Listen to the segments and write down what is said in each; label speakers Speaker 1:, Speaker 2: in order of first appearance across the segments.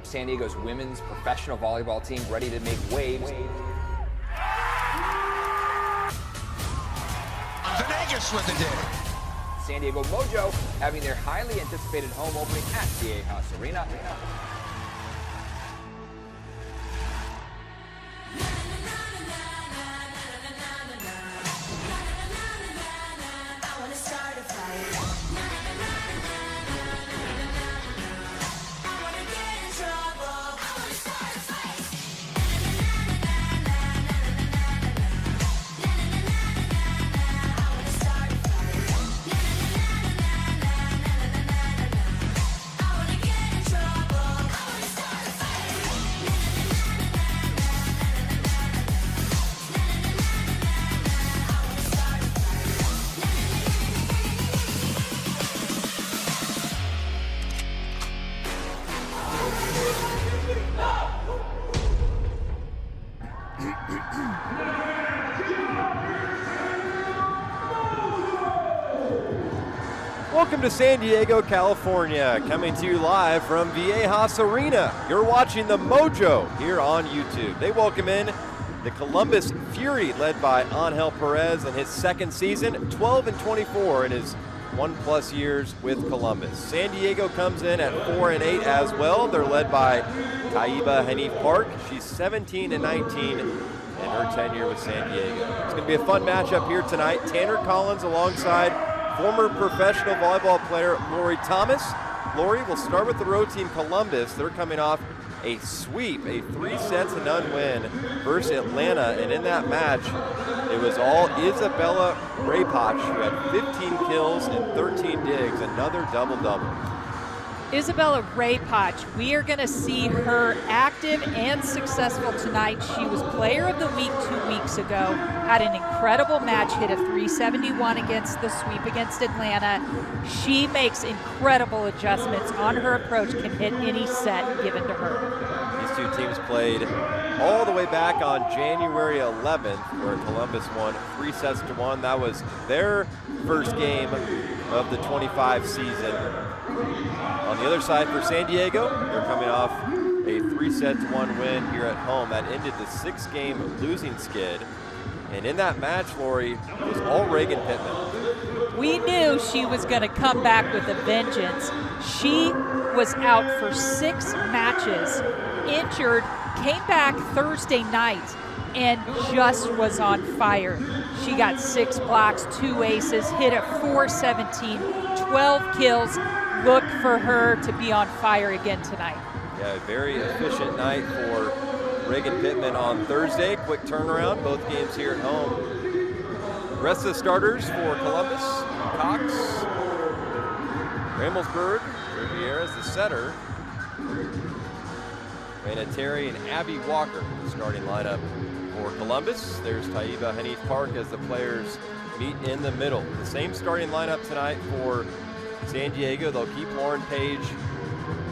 Speaker 1: San Diego's women's professional volleyball team ready to make waves.
Speaker 2: Vegas with the dig.
Speaker 1: San Diego Mojo having their highly anticipated home opening at Viejas Arena.
Speaker 3: Welcome to San Diego, California, coming to you live from Viejas Arena. You're watching the Mojo here on YouTube. They welcome in the Columbus Fury, led by Angel Perez in his second season, 12-24 in his 1+ years with Columbus. San Diego comes in at 4-8 as well. They're led by Taiba Hanif Park. She's 17-19 in her tenure with San Diego. It's going to be a fun matchup here tonight. Tanner Collins alongside former professional volleyball player Lori Thomas. Lori will start with the road team Columbus. They're coming off a sweep, a 3-0 win versus Atlanta, and in that match, it was all Isabella Raypoch, who had 15 kills and 13 digs, another double-double.
Speaker 4: Isabella Raypoch, we are going to see her active and successful tonight. She was Player of the Week 2 weeks ago, had an incredible match, hit a 371 against the sweep against Atlanta. She makes incredible adjustments on her approach, can hit any set given to her.
Speaker 3: These two teams played all the way back on January 11th, where Columbus won 3-1. That was their first game of the 25 season. On the other side for San Diego, they're coming off a 3-1 win here at home. That ended the 6-game losing skid. And in that match, Lori, it was all Reagan Pittman.
Speaker 4: We knew she was going to come back with a vengeance. She was out for 6 matches, injured, came back Thursday night, and just was on fire. She got 6 blocks, 2 aces, hit at 417, 12 kills. Look for her to be on fire again tonight.
Speaker 3: Yeah, a very efficient night for Reagan Pittman on Thursday. Quick turnaround, both games here at home. The rest of the starters for Columbus: Cox, Ramelsberg, Rivieras, the setter, Raina Terry, and Abby Walker, the starting lineup for Columbus. There's Taiba Hanif Park as the players meet in the middle. The same starting lineup tonight for San Diego. They'll keep Lauren Page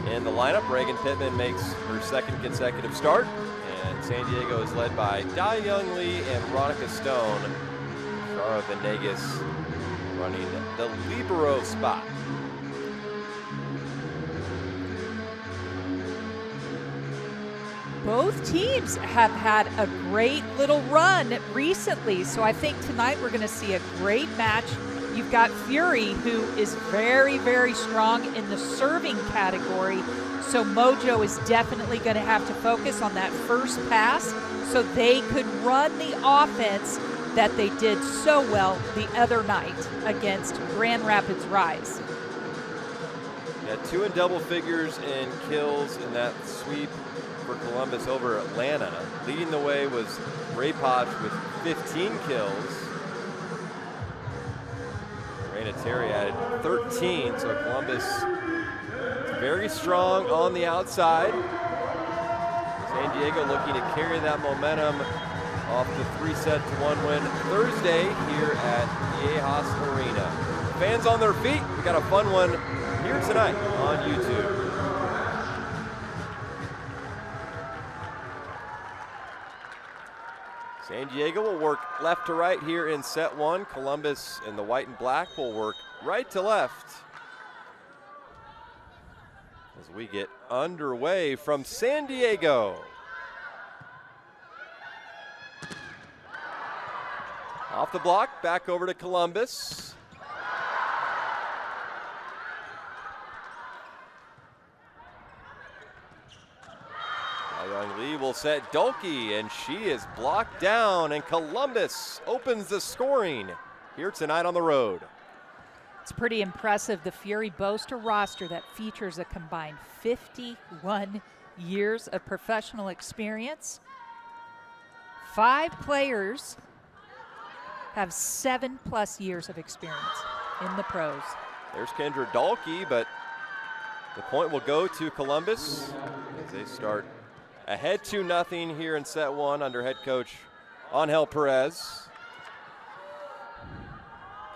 Speaker 3: in the lineup. Reagan Pittman makes her second consecutive start. And San Diego is led by Dai Young Lee and Veronica Stone. Shara Venegas running the libero spot.
Speaker 4: Both teams have had a great little run recently, so I think tonight we're going to see a great match. You've got Fury, who is very, very strong in the serving category, so Mojo is definitely going to have to focus on that first pass so they could run the offense that they did so well the other night against Grand Rapids Rise.
Speaker 3: Yeah, 2 in double figures in kills in that sweep for Columbus over Atlanta. Leading the way was Raypoch with 15 kills. Raina Terry added 13, so Columbus is very strong on the outside. San Diego looking to carry that momentum off the 3-1 win Thursday here at Viejas Arena. Fans on their feet, we got a fun one here tonight on YouTube. San Diego will work left to right here in set 1. Columbus in the white and black will work right to left as we get underway from San Diego. Off the block, back over to Columbus. Young Lee will set Dolke, and she is blocked down, and Columbus opens the scoring here tonight on the road.
Speaker 4: It's pretty impressive. The Fury boast a roster that features a combined 51 years of professional experience. 5 players have 7+ years of experience in the pros.
Speaker 3: There's Kendra Dolke, but the point will go to Columbus as they start ahead 2-0 here in set 1 under head coach Angel Perez.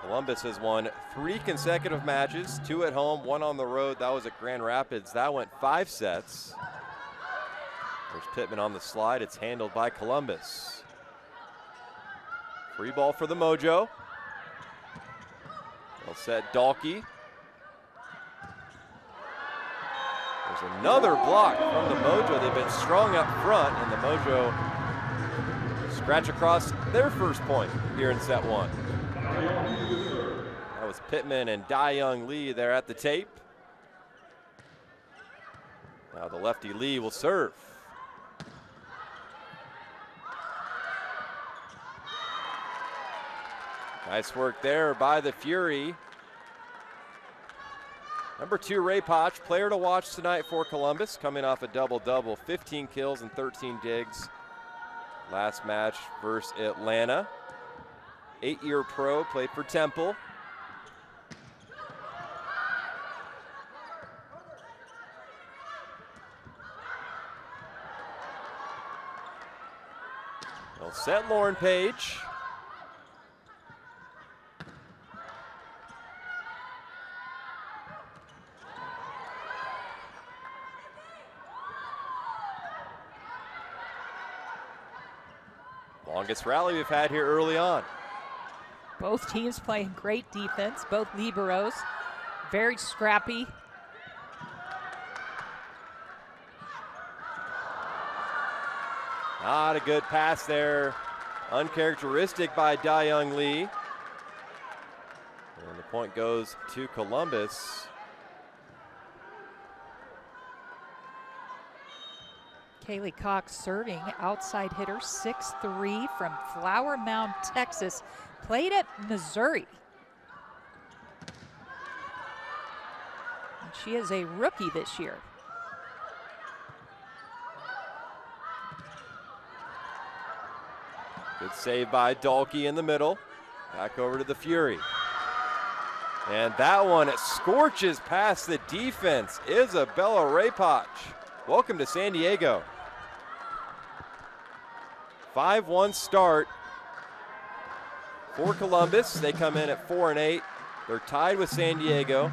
Speaker 3: Columbus has won 3 consecutive matches, 2 at home, 1 on the road. That was at Grand Rapids. That went 5 sets. There's Pittman on the slide. It's handled by Columbus. Free ball for the Mojo. They'll set Dolke. There's another block from the Mojo. They've been strong up front, and the Mojo scratch across their first point here in set 1. That was Pittman and Young Lee there at the tape. Now the lefty Lee will serve. Nice work there by the Fury. Number 2, Ray Potch, player to watch tonight for Columbus, coming off a double-double, 15 kills and 13 digs. Last match versus Atlanta. 8-year pro, played for Temple. They'll set Lauren Page. Longest rally we've had here early on.
Speaker 4: Both teams playing great defense, both liberos, very scrappy.
Speaker 3: Not a good pass there. Uncharacteristic by Young Lee. And the point goes to Columbus.
Speaker 4: Kaylee Cox serving, outside hitter, 6'3", from Flower Mound, Texas. Played at Missouri. And she is a rookie this year.
Speaker 3: Good save by Dolke in the middle. Back over to the Fury. And that one, it scorches past the defense. Isabella Raypach. Welcome to San Diego. 5-1 start for Columbus. They come in at 4-8. They're tied with San Diego.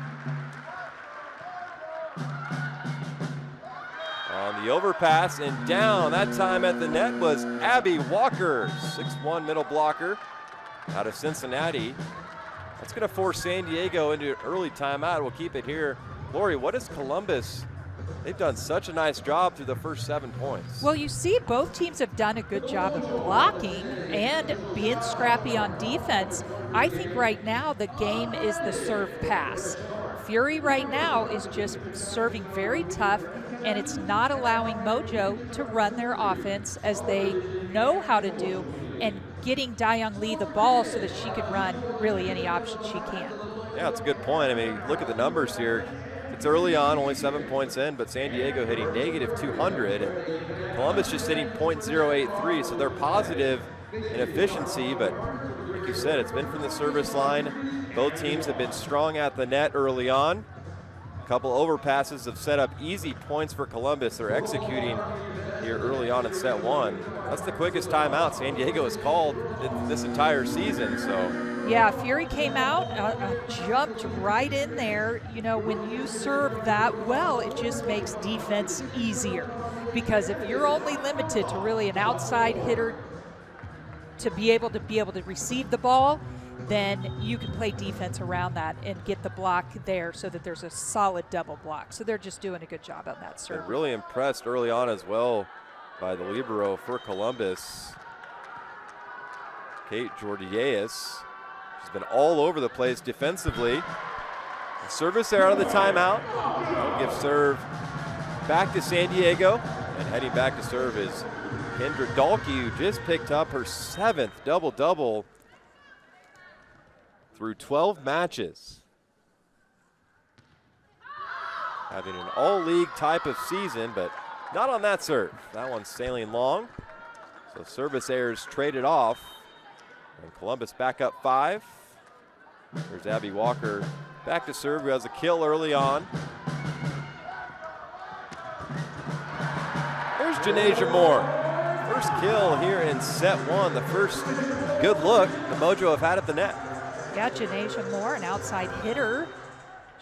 Speaker 3: On the overpass and down, that time at the net was Abby Walker, 6'1" middle blocker out of Cincinnati. That's going to force San Diego into an early timeout. We'll keep it here. Lori, what is Columbus? They've done such a nice job through the first 7 points.
Speaker 4: Well, you see both teams have done a good job of blocking and being scrappy on defense. I think right now the game is the serve pass. Fury right now is just serving very tough, and it's not allowing Mojo to run their offense as they know how to do, and getting Young Lee the ball so that she can run really any option she can.
Speaker 3: Yeah, that's a good point. I mean, look at the numbers here. It's early on, only 7 points in, but San Diego hitting -200, and Columbus just hitting .083, so they're positive in efficiency, but like you said, it's been from the service line. Both teams have been strong at the net early on. A couple overpasses have set up easy points for Columbus. They're executing here early on in set 1. That's the quickest timeout San Diego has called this entire season, so.
Speaker 4: Yeah, Fury came out, jumped right in there. You know, when you serve that well, it just makes defense easier. Because if you're only limited to really an outside hitter to be able to receive the ball, then you can play defense around that and get the block there so that there's a solid double block. So they're just doing a good job on that serve.
Speaker 3: Been really impressed early on as well by the libero for Columbus, Kate Georgiades. She's been all over the place defensively. Service there out of the timeout. That'll give serve back to San Diego. And heading back to serve is Kendra Dahlke, who just picked up her 7th double-double through 12 matches. Having an all-league type of season, but not on that serve. That one's sailing long. So service errors traded off. And Columbus back up 5. There's Abby Walker back to serve, who has a kill early on. There's Janasia Moore. First kill here in set 1. The first good look the Mojo have had at the net.
Speaker 4: Yeah, Janasia Moore, an outside hitter.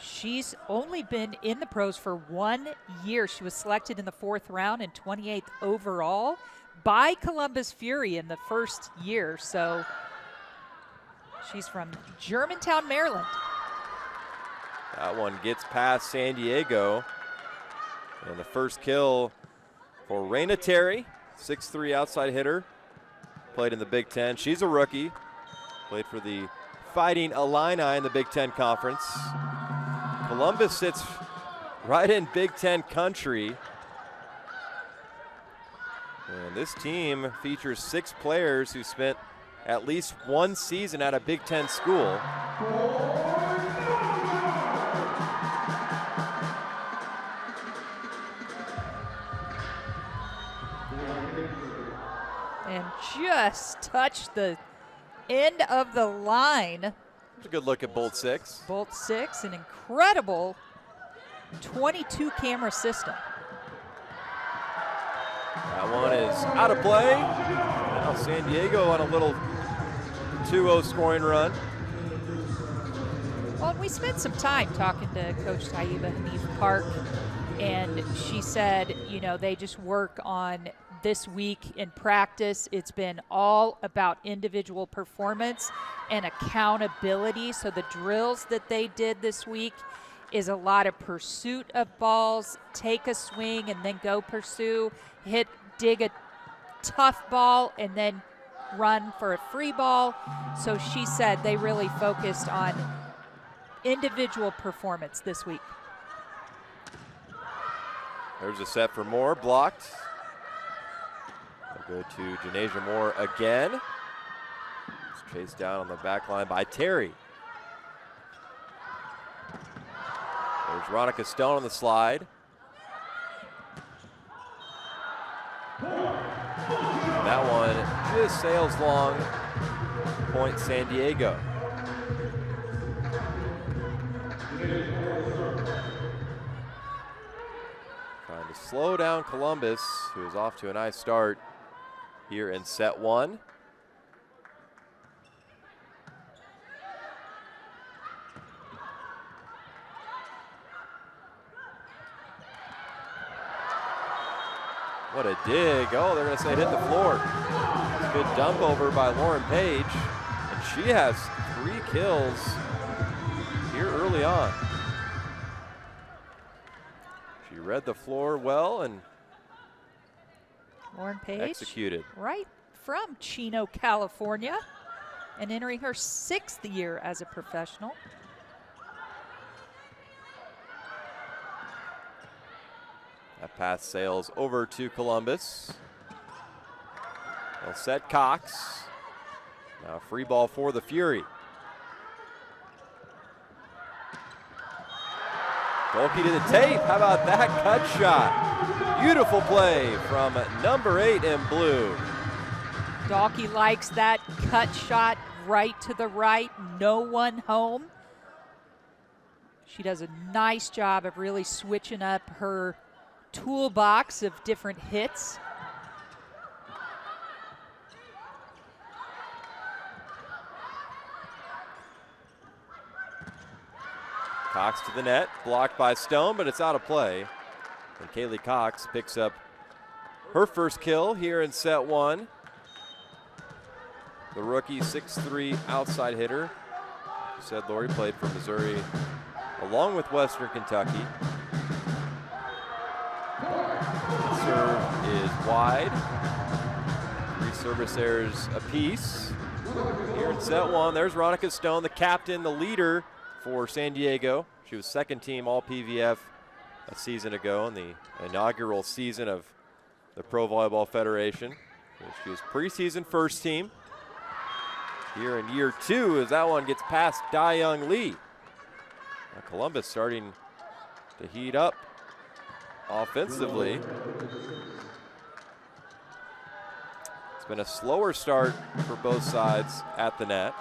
Speaker 4: She's only been in the pros for 1 year. She was selected in the 4th round and 28th overall by Columbus Fury in the first year. So she's from Germantown, Maryland.
Speaker 3: That one gets past San Diego. And the first kill for Raina Terry, 6'3" outside hitter. Played in the Big Ten. She's a rookie. Played for the Fighting Illini in the Big Ten Conference. Columbus sits right in Big Ten country. And this team features 6 players who spent at least 1 season at a Big Ten school.
Speaker 4: And just touched the end of the line.
Speaker 3: There's a good look at Bolt 6.
Speaker 4: Bolt 6, an incredible 22 camera system.
Speaker 3: That one is out of play. Now San Diego on a little 2-0 scoring run.
Speaker 4: Well, we spent some time talking to Coach Taiba Hanif Park, and she said, you know, they just work on this week in practice. It's been all about individual performance and accountability. So the drills that they did this week is a lot of pursuit of balls, take a swing and then go pursue, dig a tough ball and then run for a free ball. So she said they really focused on individual performance this week.
Speaker 3: There's a set for Moore, blocked. Go to Janasia Moore again. It's chased down on the back line by Terry. There's Ronica Stone on the slide. And that one just sails long. Point San Diego. Trying to slow down Columbus, who is off to a nice start here in set 1. What a dig. Oh, they're going to say it hit the floor. It's a good dump over by Lauren Page. And she has 3 kills here early on. She read the floor well and
Speaker 4: Lauren Page,
Speaker 3: executed.
Speaker 4: Right from Chino, California, and entering her 6th year as a professional.
Speaker 3: That pass sails over to Columbus. They'll set Cox. Now free ball for the Fury. Dahlke to the tape. How about that cut shot? Beautiful play from number 8 in blue.
Speaker 4: Dahlke likes that cut shot right to the right, no one home. She does a nice job of really switching up her toolbox of different hits.
Speaker 3: Cox to the net, blocked by Stone, but it's out of play. And Kaylee Cox picks up her first kill here in set 1. the rookie 6'3" outside hitter. Said Lori played for Missouri along with Western Kentucky. The serve is wide. 3 service errors apiece. Here in set 1, there's Ronica Stone, the captain, the leader for San Diego. She was second team all PVF a season ago in the inaugural season of the Pro Volleyball Federation. She was preseason first team. Here in year 2 as that one gets past Da-Young Lee. Now Columbus starting to heat up offensively. It's been a slower start for both sides at the net.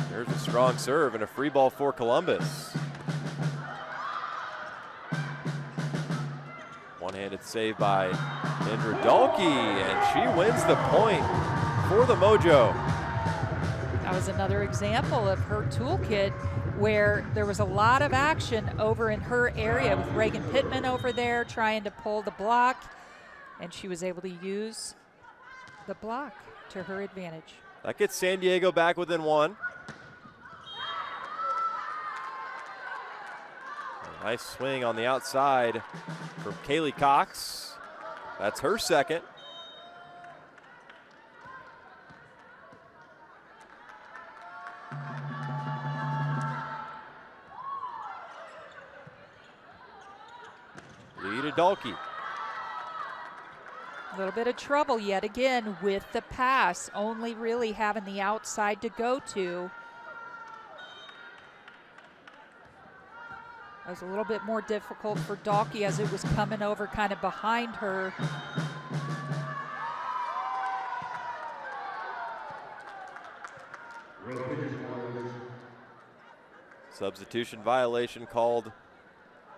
Speaker 3: There's a strong serve and a free ball for Columbus. One-handed save by Indra Dalkey, and she wins the point for the Mojo.
Speaker 4: That was another example of her toolkit where there was a lot of action over in her area with Reagan Pittman over there trying to pull the block, and she was able to use the block to her advantage.
Speaker 3: That gets San Diego back within 1. A nice swing on the outside from Kaylee Cox. That's her second. Lead to Dalkey.
Speaker 4: A little bit of trouble yet again with the pass, only really having the outside to go to. It was a little bit more difficult for Dalkey as it was coming over kind of behind her.
Speaker 3: Substitution violation called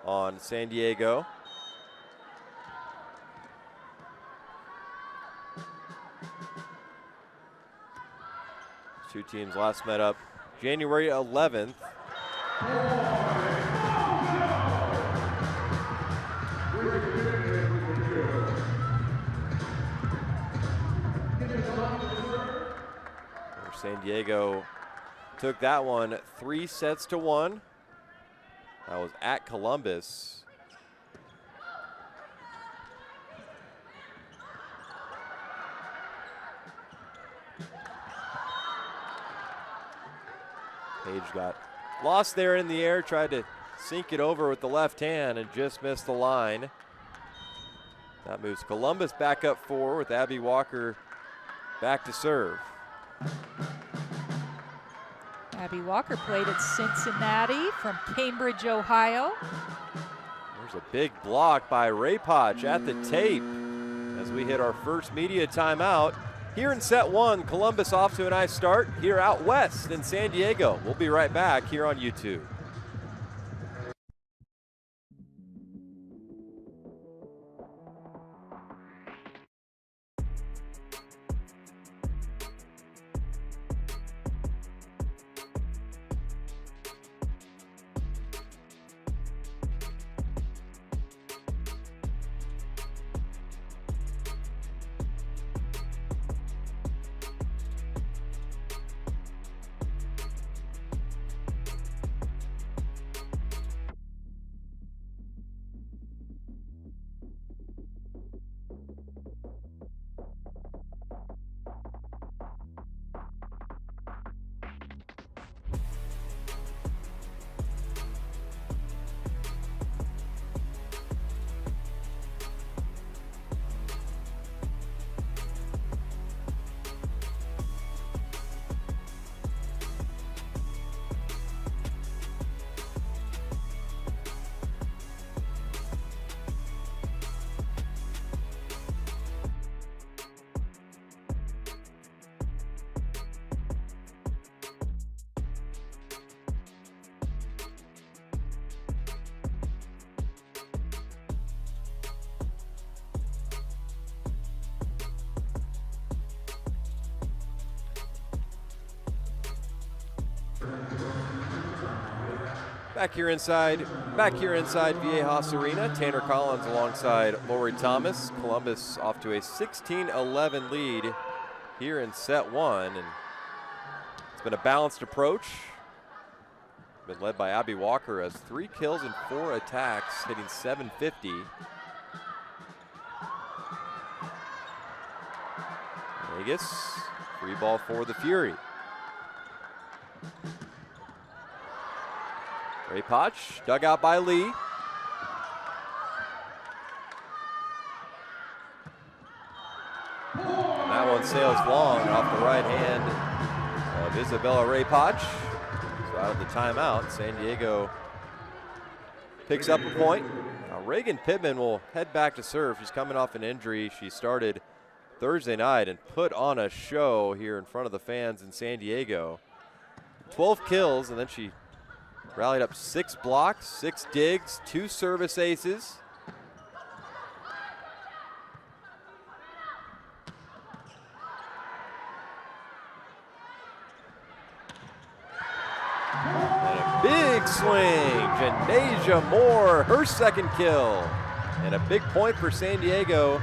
Speaker 3: on San Diego. Two teams last met up January 11th. San Diego took that one 3-1. That was at Columbus. Page got lost there in the air, tried to sink it over with the left hand and just missed the line. That moves Columbus back up 4 with Abby Walker back to serve.
Speaker 4: Abby Walker played at Cincinnati from Cambridge, Ohio.
Speaker 3: There's a big block by Raypoch at the tape as we hit our first media timeout. Here in set 1, Columbus off to a nice start here out west in San Diego. We'll be right back here on YouTube. Back here inside Viejas Arena, Tanner Collins alongside Lori Thomas. Columbus off to a 16-11 lead here in set one, and it's been a balanced approach. Been led by Abby Walker, has 3 kills and 4 attacks, hitting .750. Vegas, free ball for the Fury. Ray Potch, dug out by Lee. And that one sails long off the right hand of Isabella Ray Potch. So out of the timeout, San Diego picks up a point. Now Reagan Pittman will head back to serve. She's coming off an injury. She started Thursday night and put on a show here in front of the fans in San Diego. 12 kills, and then she rallied up 6 blocks, 6 digs, 2 service aces. And a big swing, Janasia Moore, her second kill. And a big point for San Diego,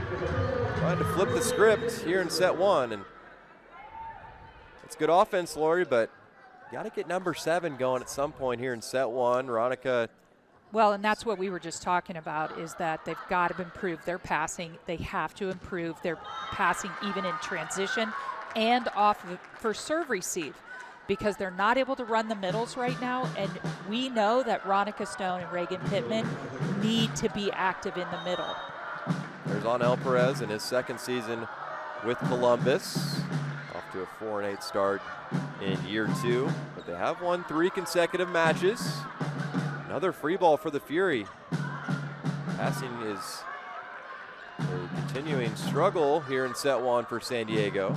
Speaker 3: trying to flip the script here in set one. And it's good offense, Lori, but got to get number 7 going at some point here in set one. Veronica.
Speaker 4: Well, and that's what we were just talking about, is that they've got to improve their passing. They have to improve their passing even in transition and off of for serve receive, because they're not able to run the middles right now. And we know that Veronica Stone and Reagan Pittman need to be active in the middle.
Speaker 3: There's Onel Perez in his second season with Columbus. Off to a 4-8 start in year 2, but they have won 3 consecutive matches. Another free ball for the Fury. Passing is a continuing struggle here in set one for San Diego.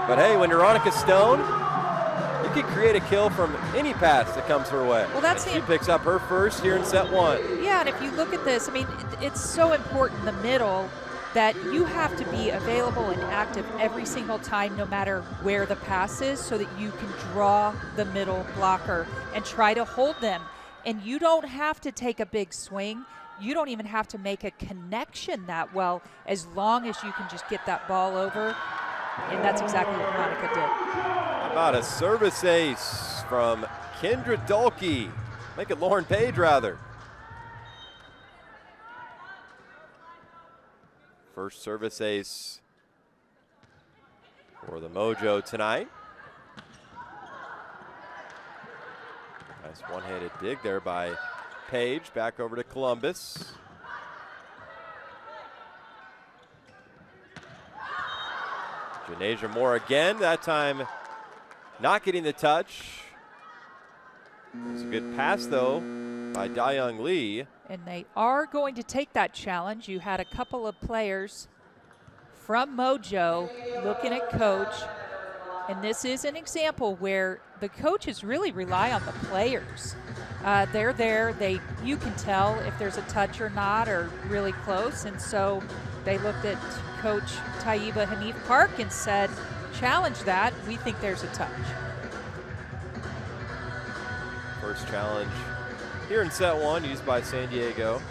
Speaker 3: But hey, when Veronica Stone, you can create a kill from any pass that comes her way.
Speaker 4: Well, that's
Speaker 3: and she picks up her first here in set one.
Speaker 4: Yeah, and if you look at this, I mean, it's so important in the middle that you have to be available and active every single time, no matter where the pass is, so that you can draw the middle blocker and try to hold them. And you don't have to take a big swing. You don't even have to make a connection that well, as long as you can just get that ball over. And that's exactly what Monica did.
Speaker 3: How about a service ace from Kendra Dulkey? Make it Lauren Page, rather. First service ace for the Mojo tonight. Nice one-handed dig there by Page. Back over to Columbus. Janasia Moore again, that time not getting the touch. It's a good pass, though, by Dayoung Lee.
Speaker 4: And they are going to take that challenge. You had a couple of players from Mojo looking at coach, and this is an example where the coaches really rely on the players. They're there, you can tell if there's a touch or not, or really close, and so they looked at Coach Taiba Hanif Park and said, challenge that, we think there's a touch.
Speaker 3: First challenge here in set one, used by San Diego.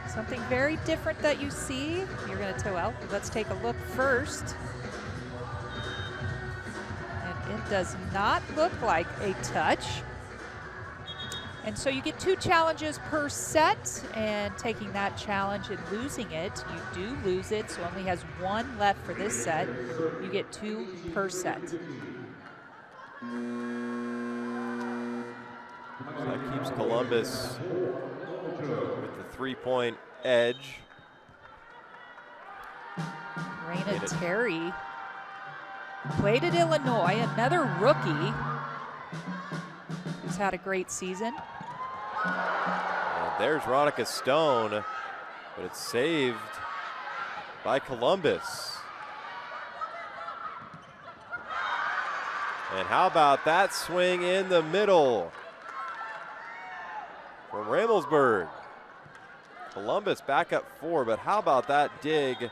Speaker 4: Something very different that you see. You're going to well, let's take a look first. And it does not look like a touch. And so you get 2 challenges per set, and taking that challenge and losing it, you do lose it, so only has 1 left for this set. You get 2 per set.
Speaker 3: So that keeps Columbus with the 3-point edge.
Speaker 4: Raina Terry played at Illinois, another rookie who's had a great season.
Speaker 3: And there's Veronica Stone, but it's saved by Columbus. And how about that swing in the middle from Ramelsburg? Columbus back up 4, but how about that dig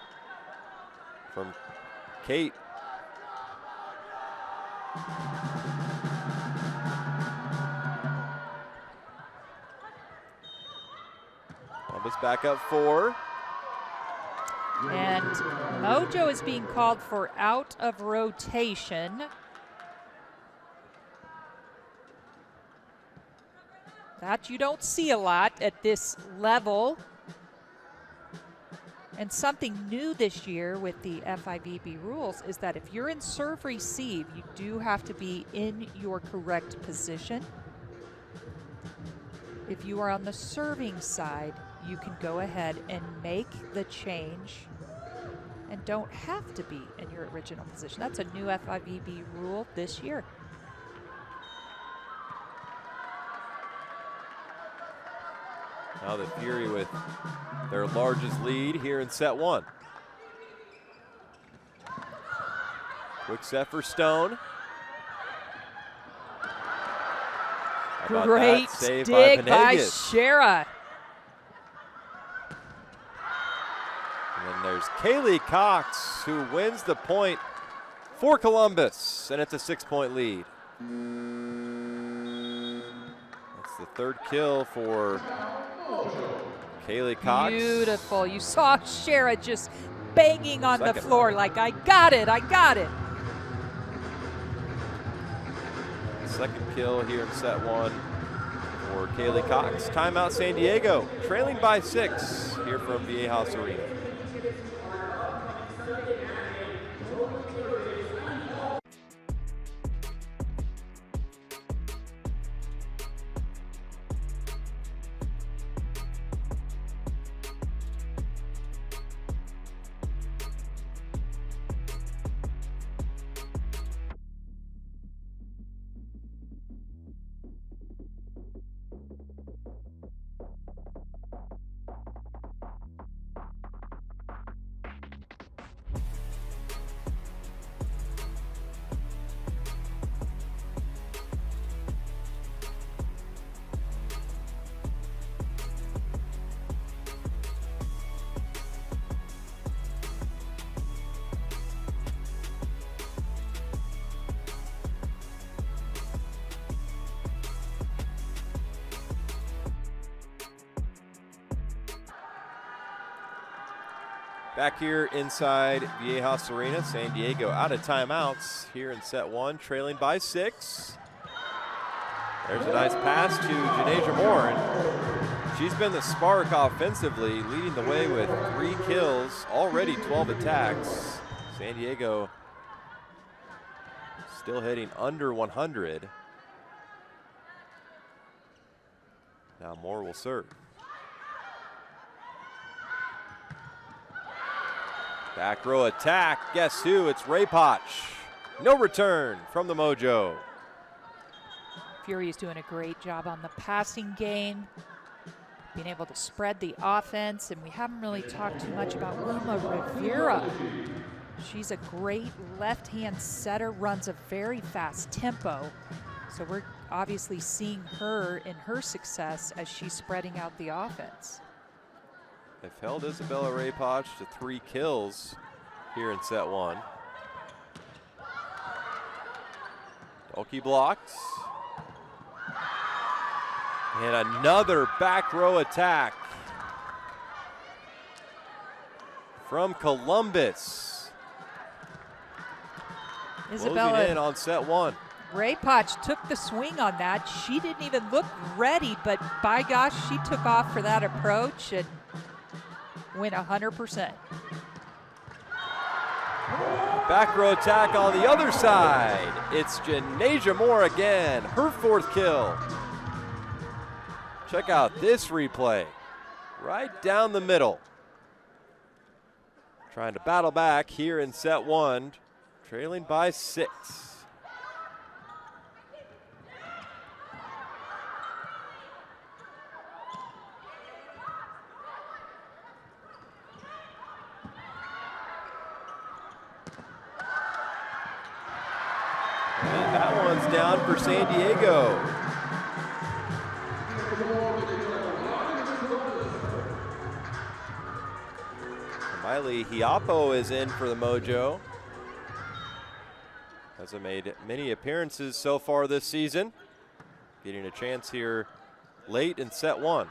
Speaker 3: from Kate Columbus back up 4.
Speaker 4: And Mojo is being called for out of rotation. That you don't see a lot at this level. And something new this year with the FIVB rules is that if you're in serve receive, you do have to be in your correct position. If you are on the serving side, you can go ahead and make the change and don't have to be in your original position. That's a new FIVB rule this year.
Speaker 3: Now the Fury with their largest lead here in set 1. Quick set for Stone. How about
Speaker 4: Great
Speaker 3: that? Save
Speaker 4: dig by
Speaker 3: Venegas.
Speaker 4: Shara.
Speaker 3: And then there's Kaylee Cox, who wins the point for Columbus, and it's a 6-point lead. That's the 3rd kill for Kaylee Cox.
Speaker 4: Beautiful. You saw Shara just banging on the
Speaker 3: Second.
Speaker 4: floor like, I got it, I got it.
Speaker 3: 2nd kill here in set 1 for Kaylee Cox. Timeout San Diego, trailing by 6 here from Viejas Arena. Back here inside Viejas Arena, San Diego out of timeouts here in set 1, trailing by 6. There's a nice pass to Janasia Moore, and she's been the spark offensively, leading the way with 3 kills, already 12 attacks. San Diego still hitting under 100. Now Moore will serve. Back row attack, guess who? It's Raypoch. No return from the Mojo.
Speaker 4: Fury is doing a great job on the passing game, being able to spread the offense, and we haven't really talked too much about Wilma Rivera. She's a great left-hand setter, runs a very fast tempo, so we're obviously seeing her in her success as she's spreading out the offense.
Speaker 3: They've held Isabella Raypoch to 3 kills here in set 1. Dolke blocks. And another back row attack from Columbus.
Speaker 4: Isabella
Speaker 3: Closing in on set 1.
Speaker 4: Raypoch took the swing on that. She didn't even look ready, but by gosh, she took off for that approach and went 100%.
Speaker 3: Back row attack on the other side. It's Janasia Moore again, her 4th kill. Check out this replay. Right down the middle. Trying to battle back here in set 1, trailing by 6. And that one's down for San Diego. Miley Hiapo is in for the Mojo. Hasn't made many appearances so far this season. Getting a chance here late in set 1.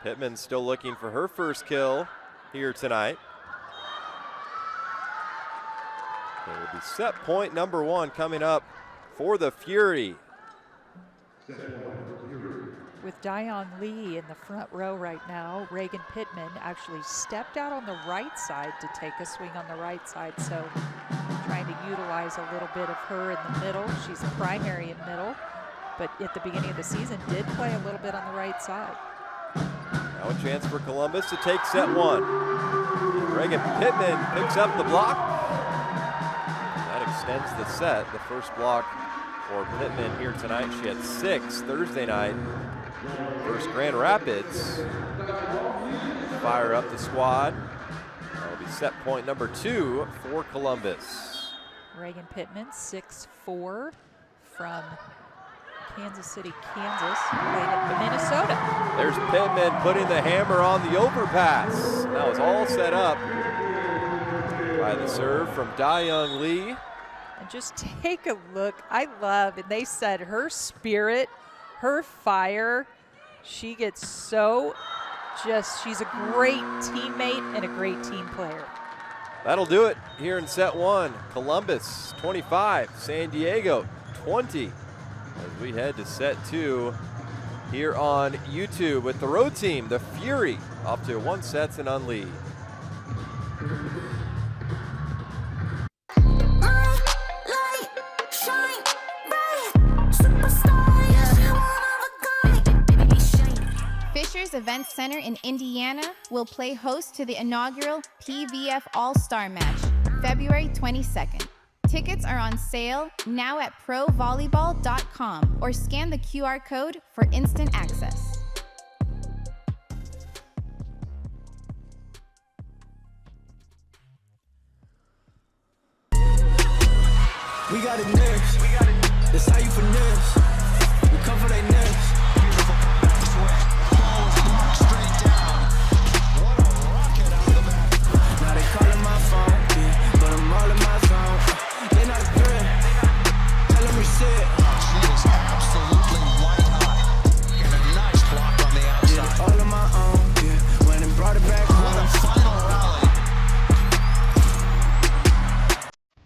Speaker 3: Pittman still looking for her first kill here tonight. It will be set point number 1 coming up for the Fury.
Speaker 4: With Dion Lee in the front row right now, Reagan Pittman actually stepped out on the right side to take a swing on the right side, so trying to utilize a little bit of her in the middle. She's a primary in middle, but at the beginning of the season did play a little bit on the right side.
Speaker 3: Now a chance for Columbus to take set 1. Reagan Pittman picks up the block. That extends the set. The first block for Pittman here tonight. She had 6 Thursday night versus Grand Rapids. Fire up the squad. That'll be set point number 2 for Columbus.
Speaker 4: Reagan Pittman, 6'4", from Kansas City, Kansas, played at Minnesota.
Speaker 3: There's Pittman putting the hammer on the overpass. That was all set up by the serve from Dayoung Lee.
Speaker 4: And just take a look. I love, and they said her spirit, her fire, she gets so she's a great teammate and a great team player.
Speaker 3: That'll do it here in set 1. Columbus 25, San Diego 20. As we head to set 2 here on YouTube with the road team, the Fury, off to 1-0 lead.
Speaker 5: Fisher's Event Center in Indiana will play host to the inaugural PVF All-Star Match, February 22nd. Tickets are on sale now at provolleyball.com or scan the QR code for instant access.
Speaker 6: We got it next. That's how you finesse. We come for they next. Beautiful backswing. Ball is blocked straight down. What a rocket out of the back. Now they calling my phone, yeah, but I'm all in my zone. They not a threat. Tell them reset.
Speaker 2: She is absolutely white hot. And a nice block on the outside.
Speaker 6: Yeah, all on my own, yeah. Went and brought it back home.
Speaker 2: What a final rally.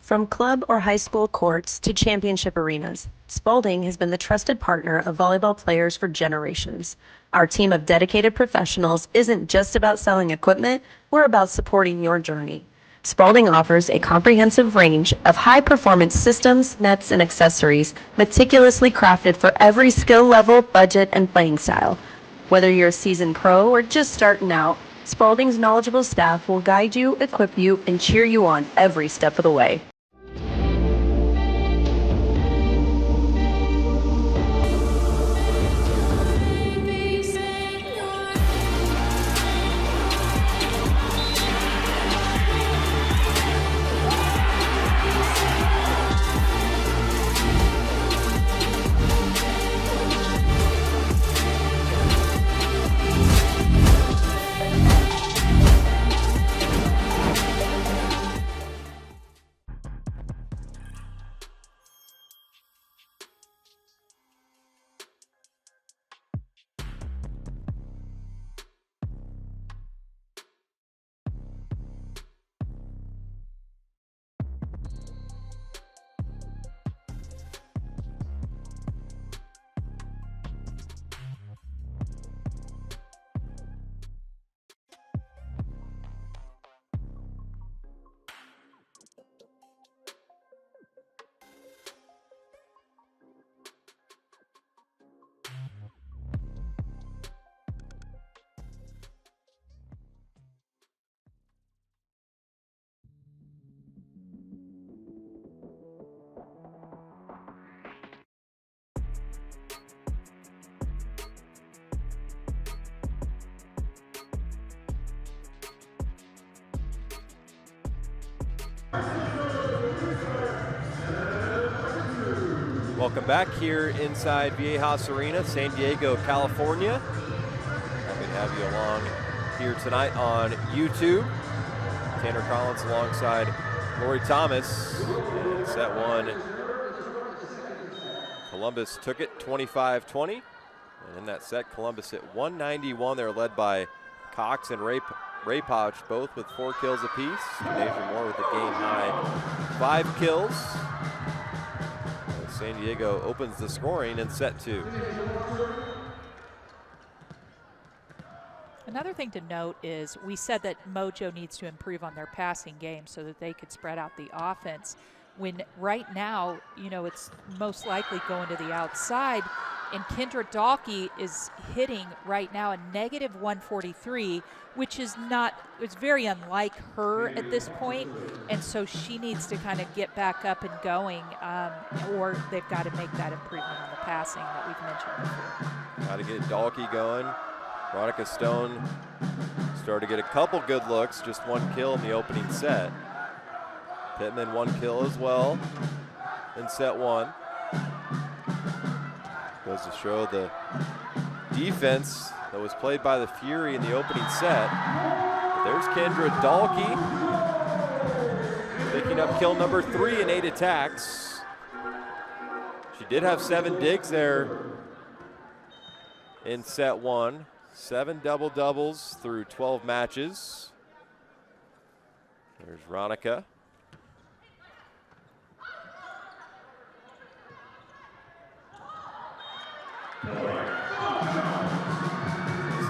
Speaker 7: From club or high school courts to championship arenas, Spalding has been the trusted partner of volleyball players for generations. Our team of dedicated professionals isn't just about selling equipment, we're about supporting your journey. Spalding offers a comprehensive range of high-performance systems, nets, and accessories meticulously crafted for every skill level, budget, and playing style. Whether you're a seasoned pro or just starting out, Spalding's knowledgeable staff will guide you, equip you, and cheer you on every step of the way.
Speaker 3: Welcome back here inside Viejas Arena, San Diego, California. Happy to have you along here tonight on YouTube. Tanner Collins alongside Lori Thomas. In set 1, Columbus took it 25-20. And in that set, Columbus at 191. They're led by Cox and Raypouch, both with 4 kills apiece. Deja Moore with a game-high 5 kills. And San Diego opens the scoring in set 2.
Speaker 4: Another thing to note is we said that Mojo needs to improve on their passing game so that they could spread out the offense. When right now, you know, it's most likely going to the outside, and Kendra Dalkey is hitting right now a negative 143, which is not, it's very unlike her at this point, and so she needs to kind of get back up and going, or they've got to make that improvement on the passing that we've mentioned before.
Speaker 3: Got to get Dalkey going. Veronica Stone started to get a couple good looks, just 1 kill in the opening set. Pittman 1 kill as well in set 1. Goes to show the defense that was played by the Fury in the opening set. There's Kendra Dalkey picking up kill number 3 in 8 attacks. She did have 7 digs there in set 1. 7 double-doubles through 12 matches. There's Ronica.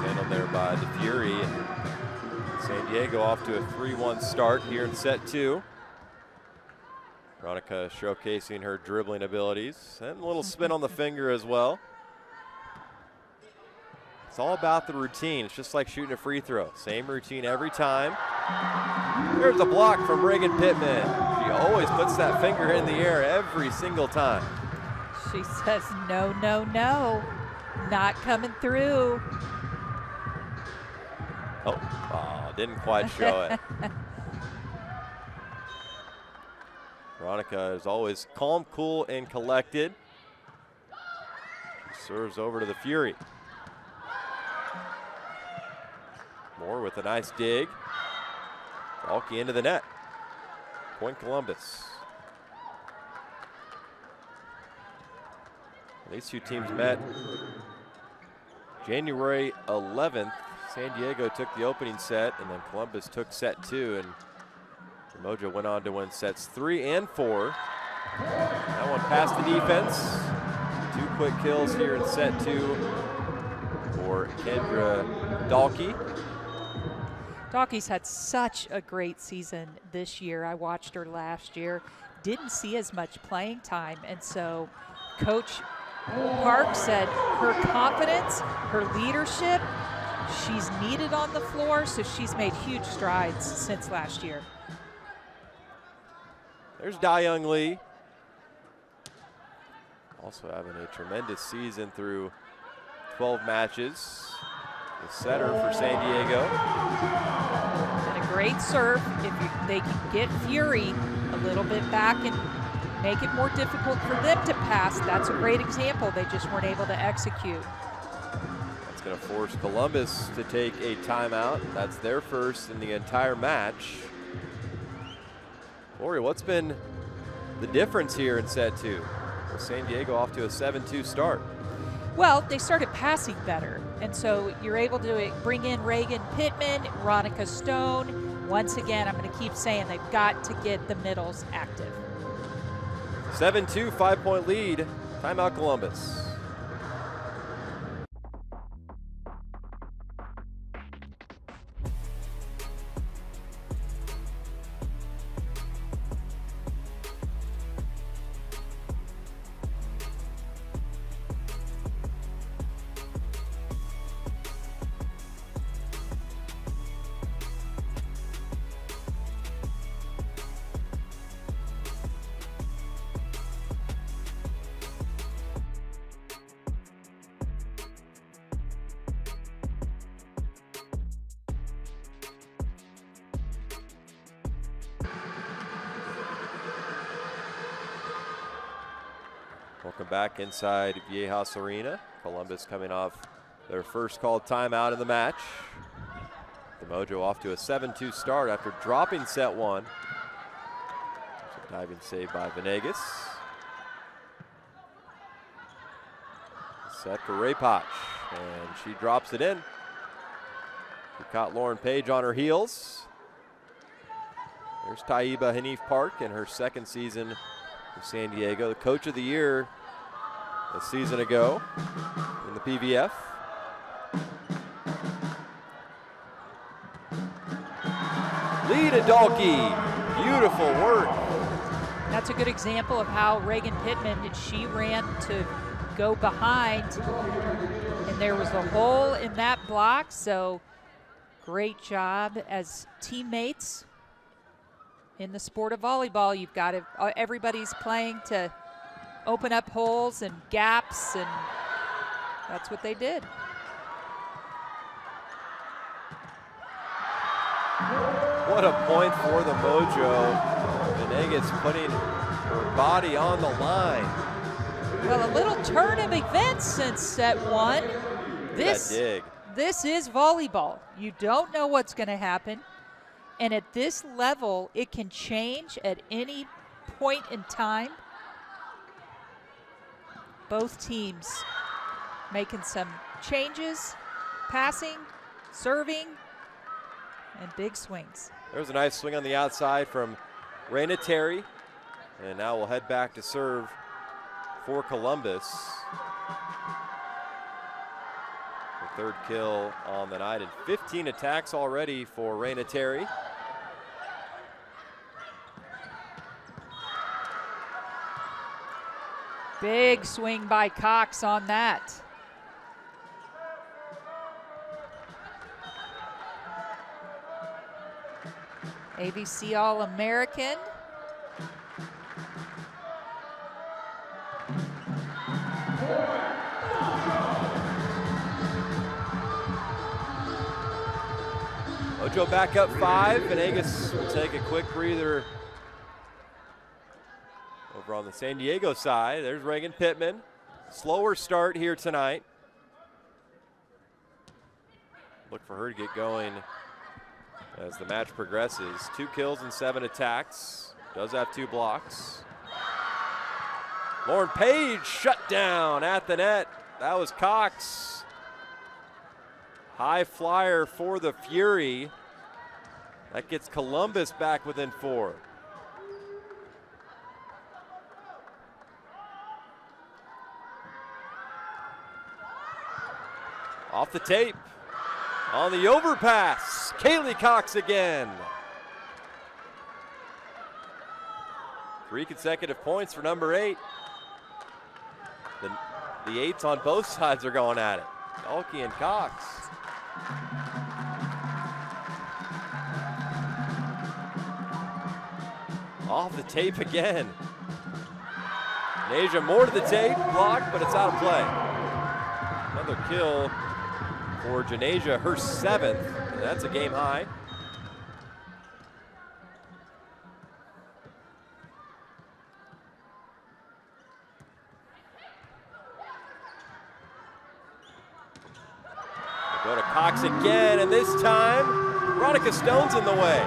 Speaker 3: Handled there by the Fury. And San Diego off to a 3-1 start here in set 2. Ronica showcasing her dribbling abilities and a little spin on the finger as well. It's all about the routine. It's just like shooting a free throw. Same routine every time. There's a block from Reagan Pittman. She always puts that finger in the air every single time.
Speaker 4: She says, no, no, no, not coming through.
Speaker 3: Oh, didn't quite show it. Veronica is always calm, cool, and collected. She serves over to the Fury. Moore with a nice dig. Dalkey into the net. Point Columbus. These two teams met January 11th. San Diego took the opening set, and then Columbus took set 2, and the Mojo went on to win sets 3 and 4. That one past the defense. 2 quick kills here in set 2 for Kendra Dalkey.
Speaker 4: Dalkey's had such a great season this year. I watched her last year. Didn't see as much playing time, and so Coach Park said her confidence, her leadership, she's needed on the floor, so she's made huge strides since last year.
Speaker 3: There's Da-Young Lee. Also having a tremendous season through 12 matches. The setter for San Diego.
Speaker 4: And a great serve. If they can get Fury a little bit back and make it more difficult for them to pass, that's a great example. They just weren't able to execute.
Speaker 3: That's going to force Columbus to take a timeout. That's their first in the entire match. Lori, what's been the difference here in set 2? With San Diego off to a 7-2 start.
Speaker 4: Well, they started passing better, and so you're able to bring in Reagan Pittman, Ronica Stone. Once again, I'm going to keep saying they've got to get the middles active.
Speaker 3: 7-2, 5-point lead. Timeout Columbus. Welcome back inside Viejas Arena. Columbus coming off their first called timeout in the match. The Mojo off to a 7-2 start after dropping set 1. There's a diving save by Venegas. Set for Raypach, and she drops it in. She caught Lauren Page on her heels. There's Taiba Hanif Park in her second season with San Diego, the coach of the year a season ago in the PVF. Lead Adalki, beautiful work.
Speaker 4: That's a good example of how Reagan Pittman, she ran to go behind, and there was a hole in that block, so great job as teammates. In the sport of volleyball, you've got to, everybody's playing to open up holes and gaps, and that's what they did.
Speaker 3: What a point for the Mojo. Venegas putting her body on the line.
Speaker 4: Well, a little turn of events since set one. This is volleyball. You don't know what's going to happen. And at this level, it can change at any point in time. Both teams making some changes, passing, serving, and big swings.
Speaker 3: There's a nice swing on the outside from Raina Terry. And now we'll head back to serve for Columbus. The third kill on the night and 15 attacks already for Raina Terry.
Speaker 4: Big swing by Cox on that. ABC All-American.
Speaker 3: Mojo back up 5. Venegas will take a quick breather over on the San Diego side. There's Reagan Pittman. Slower start here tonight. Look for her to get going as the match progresses. 2 kills and 7 attacks. Does have 2 blocks. Lauren Page shut down at the net. That was Cox. High flyer for the Fury. That gets Columbus back within 4. Off the tape. On the overpass, Kaylee Cox again. 3 consecutive points for number 8. The 8s on both sides are going at it. Dalkey and Cox. Off the tape again. Nasia more to the tape, blocked, but it's out of play. Another kill for Janasia, her 7th. That's a game high. Go to Cox again, and this time, Veronica Stone's in the way.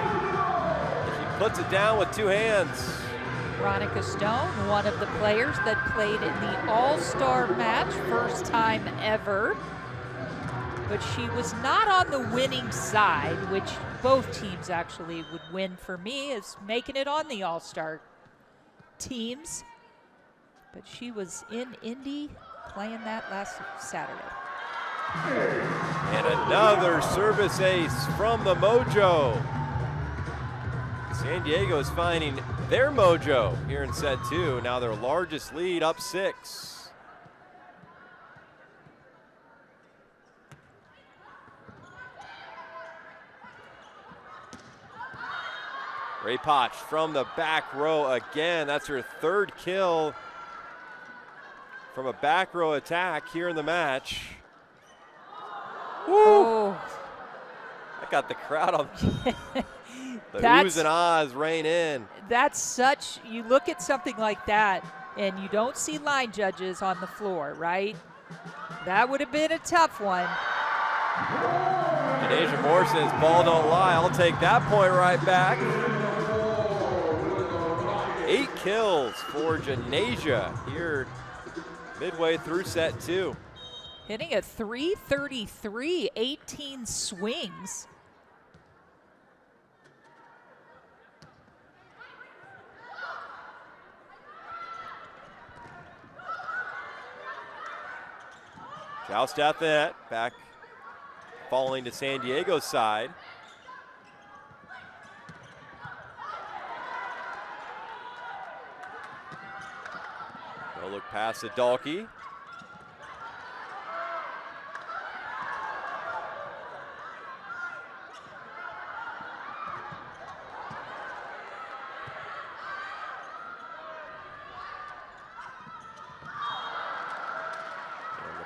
Speaker 3: She puts it down with 2 hands.
Speaker 4: Veronica Stone, one of the players that played in the All-Star match, first time ever. But she was not on the winning side, which both teams actually would win for me, is making it on the All-Star teams. But she was in Indy playing that last Saturday.
Speaker 3: And another service ace from the Mojo. San Diego is finding their mojo here in set 2. Now their largest lead, up 6. Raypach from the back row again. That's her 3rd kill from a back row attack here in the match. Woo!
Speaker 4: Oh.
Speaker 3: That got the crowd on. The oohs and ahs rain in.
Speaker 4: That's such, you look at something like that and you don't see line judges on the floor, right? That would have been a tough one.
Speaker 3: Janasia Moore says, ball don't lie. I'll take that point right back. 8 kills for Janasia here midway through set 2.
Speaker 4: Hitting at 333, 18 swings.
Speaker 3: Joust at the net, back falling to San Diego's side. No look past the Dalkey.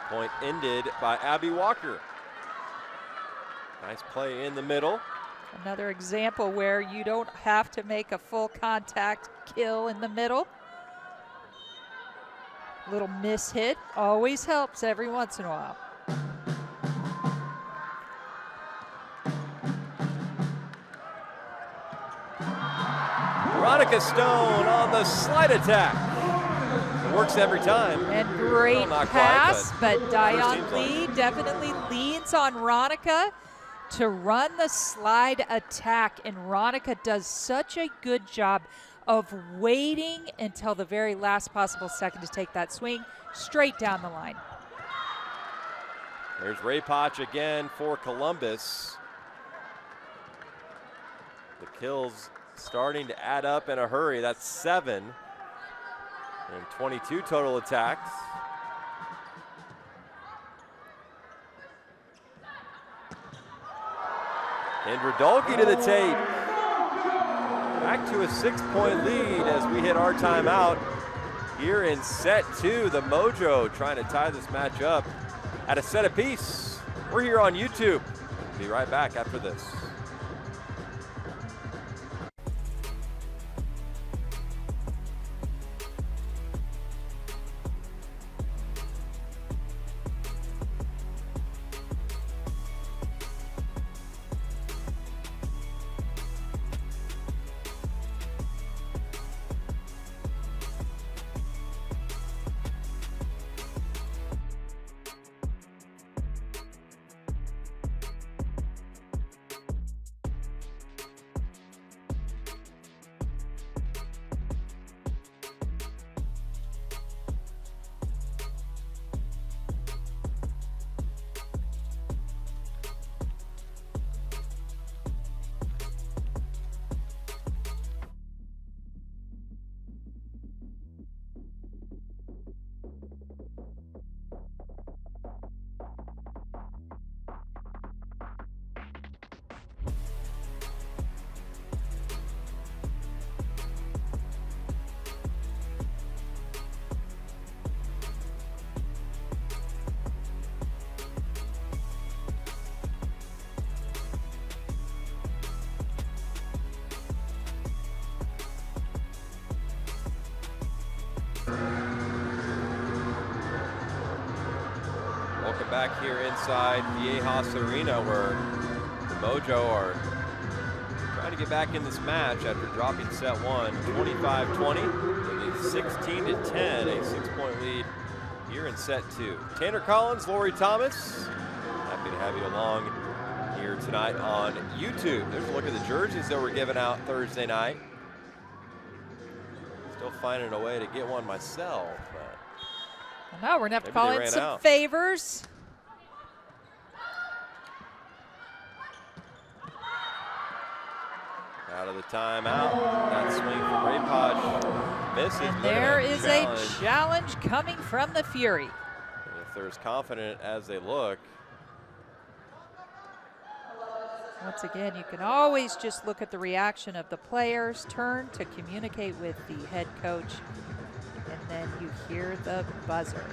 Speaker 3: Point ended by Abby Walker. Nice play in the middle.
Speaker 4: Another example where you don't have to make a full contact kill in the middle. Little miss hit always helps every once in a while.
Speaker 3: Veronica Stone on the slide attack. It works every time.
Speaker 4: And great
Speaker 3: not
Speaker 4: pass,
Speaker 3: quite,
Speaker 4: but Dion Lee definitely leans on Ronica to run the slide attack. And Ronica does such a good job of waiting until the very last possible second to take that swing straight down the line.
Speaker 3: There's Ray Potch again for Columbus. The kills starting to add up in a hurry. That's 7 and 22 total attacks. Kendra Dalkey to the tape. Back to a 6-point lead as we hit our timeout here in set 2. The Mojo trying to tie this match up at a set apiece. We're here on YouTube. Be right back after this. Welcome back here inside Viejas Arena, where the Mojo are trying to get back in this match after dropping set 1, 25-20, with a 16-10, a 6-point lead here in set 2. Tanner Collins, Lori Thomas, happy to have you along here tonight on YouTube. There's a look at the jerseys that were given out Thursday night. Still finding a way to get one myself.
Speaker 4: Well, now we're going to have to call in some
Speaker 3: out.
Speaker 4: favors.
Speaker 3: Out of the timeout. That swing from Ray Potch misses.
Speaker 4: And there is a challenge coming from the Fury.
Speaker 3: And if they're as confident as they look.
Speaker 4: Once again, you can always just look at the reaction of the players, turn to communicate with the head coach, and then you hear the buzzer.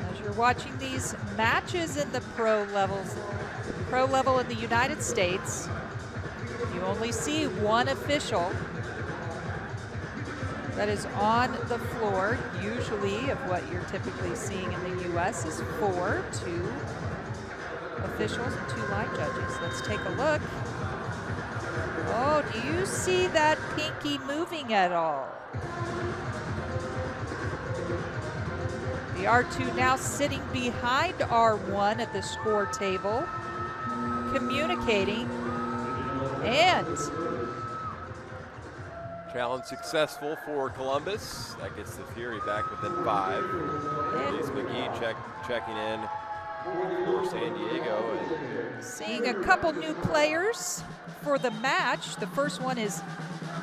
Speaker 4: As you're watching these matches in the pro level in the United States, you only see one official that is on the floor. Usually of what you're typically seeing in the U.S. is 2 officials and 2 line judges. Let's take a look. Oh, do you see that pinky moving at all? The R2 now sitting behind R1 at the score table, communicating, and
Speaker 3: Challenge successful for Columbus. That gets the Fury back within 5. Elise McGee checking in for San Diego. And
Speaker 4: seeing a couple new players for the match. The first one is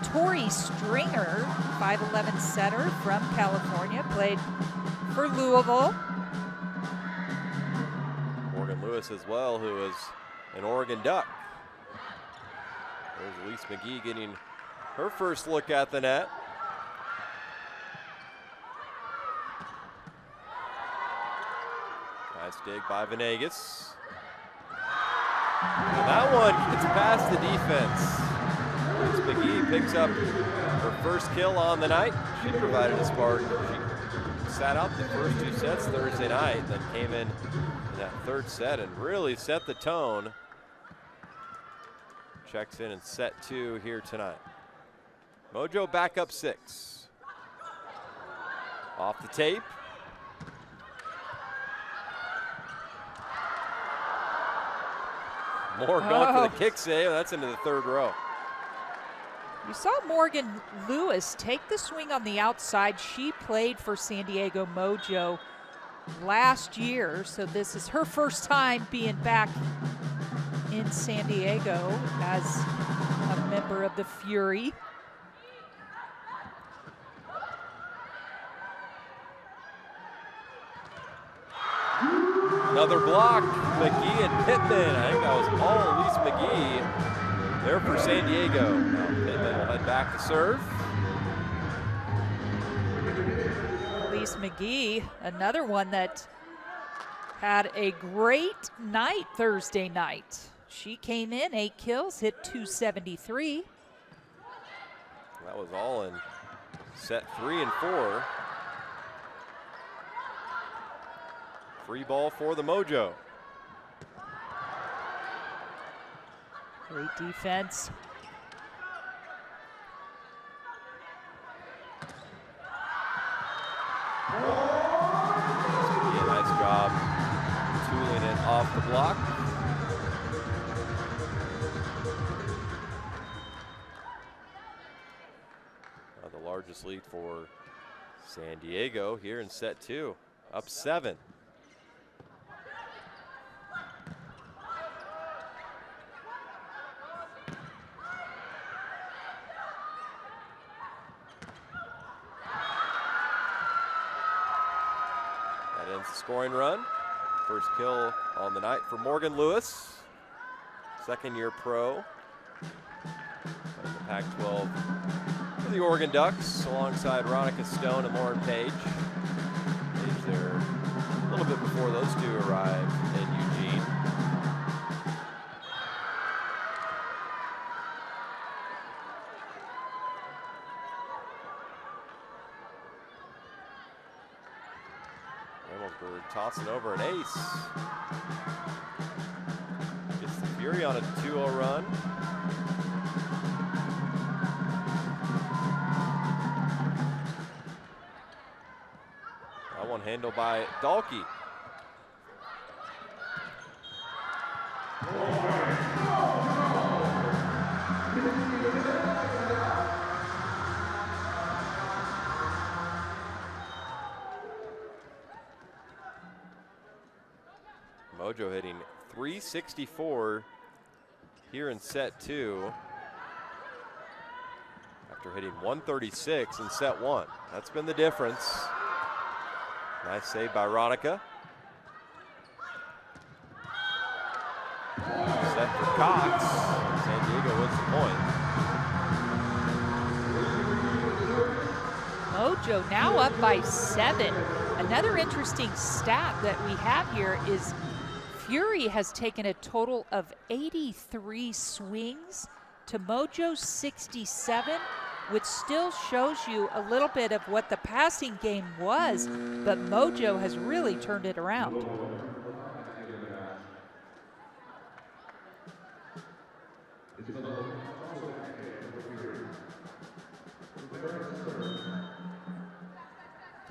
Speaker 4: Tori Stringer, 5'11" setter from California, played for Louisville.
Speaker 3: Morgan Lewis as well, who is an Oregon Duck. There's Elise McGee getting her first look at the net. Nice dig by Venegas. And that one gets past the defense. Elise McGee picks up her first kill on the night. She provided a spark. She sat out the first 2 sets Thursday night, then came in that 3rd set and really set the tone. Checks in set 2 here tonight. Mojo back up 6. Off the tape. Moore going for the kick save. That's into the 3rd row.
Speaker 4: You saw Morgan Lewis take the swing on the outside. She played for San Diego Mojo last year, so this is her first time being back in San Diego as a member of the Fury.
Speaker 3: Another block, McGee and Pittman. I think that was all Elise McGee there for San Diego. Now Pittman will head back to serve.
Speaker 4: Elise McGee, another one that had a great night Thursday night. She came in 8 kills, hit 273.
Speaker 3: That was all in set 3 and 4. Free ball for the Mojo.
Speaker 4: Great defense.
Speaker 3: Yeah, nice job tooling it off the block. The largest lead for San Diego here in set 2, up 7. That ends the scoring run. First kill on the night for Morgan Lewis, 2nd-year pro in the Pac-12 for the Oregon Ducks, alongside Ronica Stone and Lauren Page. Page there a little bit before those two arrived in Eugene. Reynoldsburg tossing over an ace. Gets the Fury on a 2-0 run. That one handled by Dahlke. Mojo hitting .364 here in set 2 after hitting .136 in set 1. That's been the difference. Nice save by Ronica. Set for Cox. San Diego wins the point.
Speaker 4: Mojo now up by 7. Another interesting stat that we have here is Fury has taken a total of 83 swings to Mojo's 67, which still shows you a little bit of what the passing game was, but Mojo has really turned it around.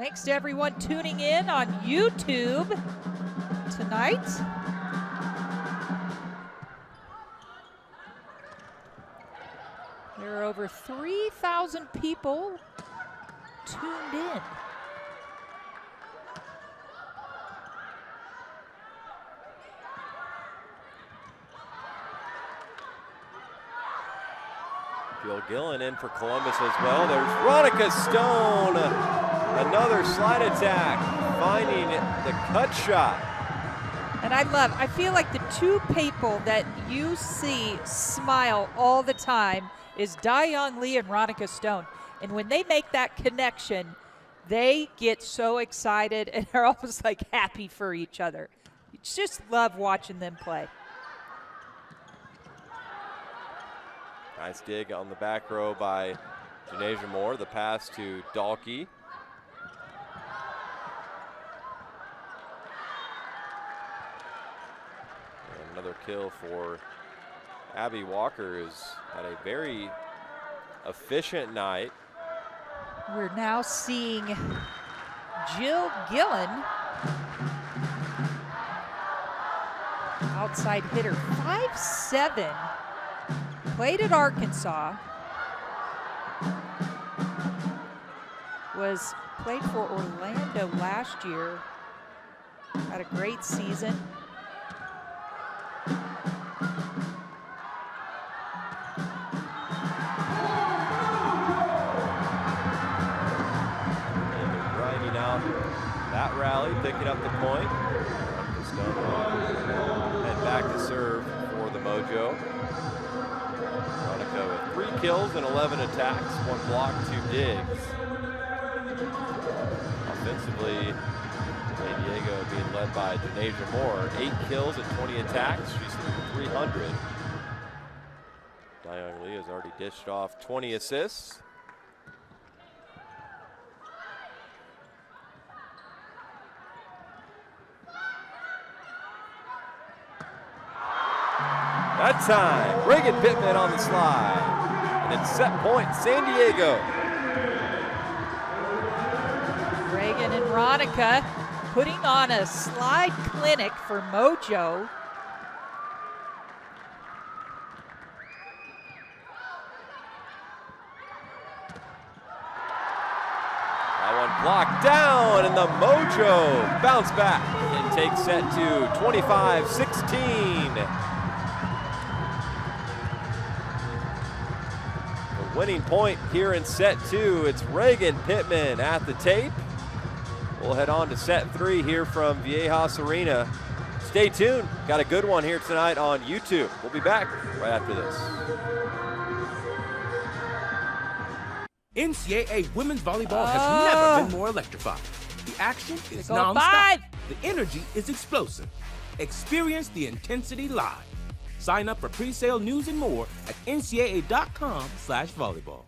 Speaker 4: Thanks to everyone tuning in on YouTube tonight. There are over 3,000 people tuned in.
Speaker 3: Jill Gillen in for Columbus as well. There's Veronica Stone. Another slide attack, finding the cut shot.
Speaker 4: And I feel like the two people that you see smile all the time is Dayong Lee and Veronica Stone. And when they make that connection, they get so excited and they're almost like happy for each other. You just love watching them play.
Speaker 3: Nice dig on the back row by Janasia Moore. The pass to Dalkey. And another kill for Abby Walker, who's had a very efficient night.
Speaker 4: We're now seeing Jill Gillen, outside hitter, 5'7", played at Arkansas, played for Orlando last year, had a great season.
Speaker 3: That rally, picking up the point. Head back to serve for the Mojo. Veronica with 3 kills and 11 attacks, 1 block, 2 digs. Offensively, San Diego being led by Janasia Moore, 8 kills and 20 attacks. She's 300. Dayong Lee has already dished off 20 assists. That time, Reagan Pittman on the slide. And it's set point, San Diego.
Speaker 4: Reagan and Veronica putting on a slide clinic for Mojo.
Speaker 3: That one blocked down, and the Mojo bounce back and take set to 25-16. Winning point here in set 2. It's Reagan Pittman at the tape. We'll head on to set 3 here from Viejas Arena. Stay tuned. Got a good one here tonight on YouTube. We'll be back right after this.
Speaker 8: NCAA women's volleyball has never been more electrifying. The action is non-stop. The energy is explosive. Experience the intensity live. Sign up for pre-sale news and more at ncaa.com/volleyball.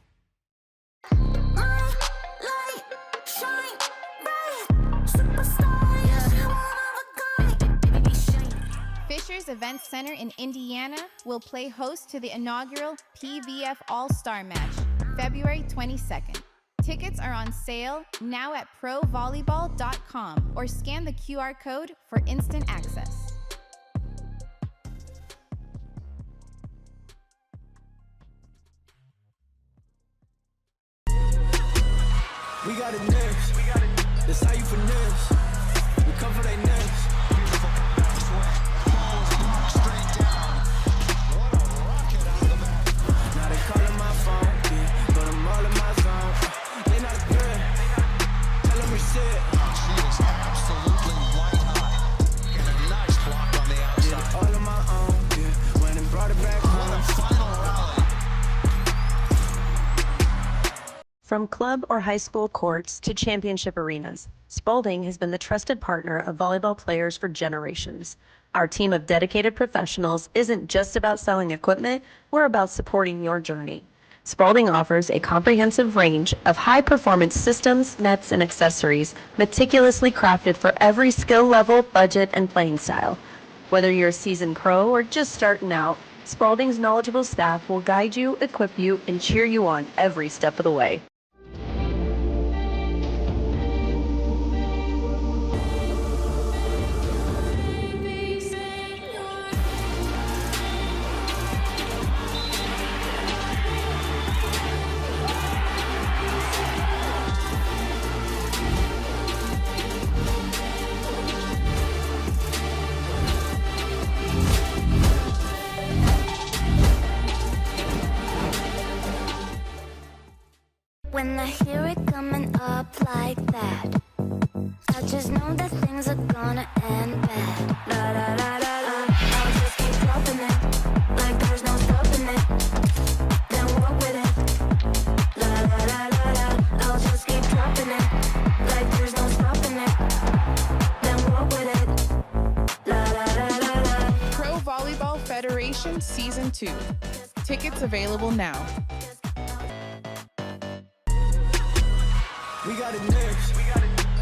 Speaker 5: Fisher's Event Center in Indiana will play host to the inaugural PVF All-Star Match, February 22nd. Tickets are on sale now at provolleyball.com or scan the QR code for instant access.
Speaker 6: We got it next. That's how you finesse. We cover they necks.
Speaker 2: Beautiful comeback swing. Ball is blocked straight down. What a rocket out of the back.
Speaker 6: Now they calling my phone, yeah, but I'm all in my zone. They not a threat. Tell them reset.
Speaker 2: She is absolutely white hot. And a nice block on the outside.
Speaker 6: All on my own, yeah. Went and brought it back
Speaker 2: What a
Speaker 6: home.
Speaker 2: final rally.
Speaker 7: From club or high school courts to championship arenas, Spalding has been the trusted partner of volleyball players for generations. Our team of dedicated professionals isn't just about selling equipment, we're about supporting your journey. Spalding offers a comprehensive range of high-performance systems, nets, and accessories meticulously crafted for every skill level, budget, and playing style. Whether you're a seasoned pro or just starting out, Spalding's knowledgeable staff will guide you, equip you, and cheer you on every step of the way.
Speaker 9: Just know that things are gonna end bad. La la la la la. I'll just keep dropping it, like there's no stopping it. Then walk with it. La la la la la. I'll just keep dropping it, like there's no stopping it. Then walk with it. La la la la la.
Speaker 10: Pro Volleyball Federation Season 2. Tickets available now.
Speaker 6: We got it next.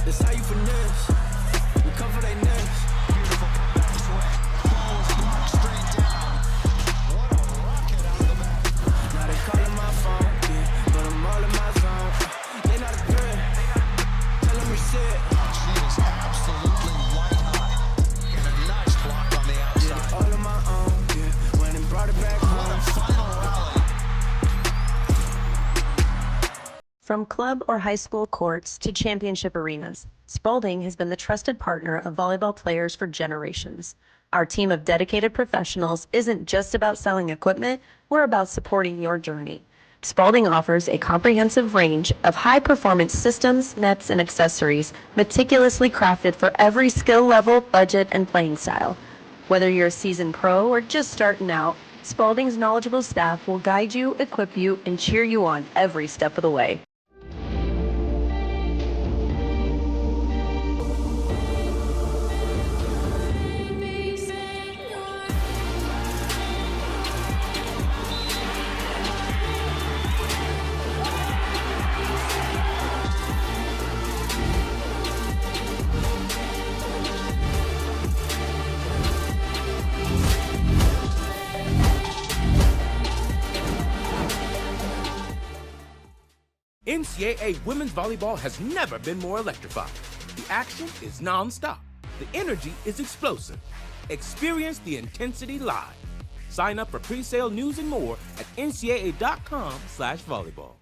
Speaker 6: That's how you finesse. We cover they necks.
Speaker 2: Beautiful comeback swing. Ball is blocked straight down. What a rocket out of the back.
Speaker 6: Now they calling my phone, yeah, but I'm all in my zone. They not a threat. Tell them reset.
Speaker 2: She is absolutely white hot. And a nice block on the
Speaker 6: Did it
Speaker 2: outside.
Speaker 6: all on my own, yeah. Went and brought it back
Speaker 2: What
Speaker 6: home.
Speaker 2: a final rally.
Speaker 7: From club or high school courts to championship arenas, Spalding has been the trusted partner of volleyball players for generations. Our team of dedicated professionals isn't just about selling equipment, we're about supporting your journey. Spalding offers a comprehensive range of high-performance systems, nets, and accessories meticulously crafted for every skill level, budget, and playing style. Whether you're a seasoned pro or just starting out, Spalding's knowledgeable staff will guide you, equip you, and cheer you on every step of the way.
Speaker 8: NCAA women's volleyball has never been more electrifying. The action is non-stop. The energy is explosive. Experience the intensity live. Sign up for pre-sale news and more at ncaa.com/volleyball.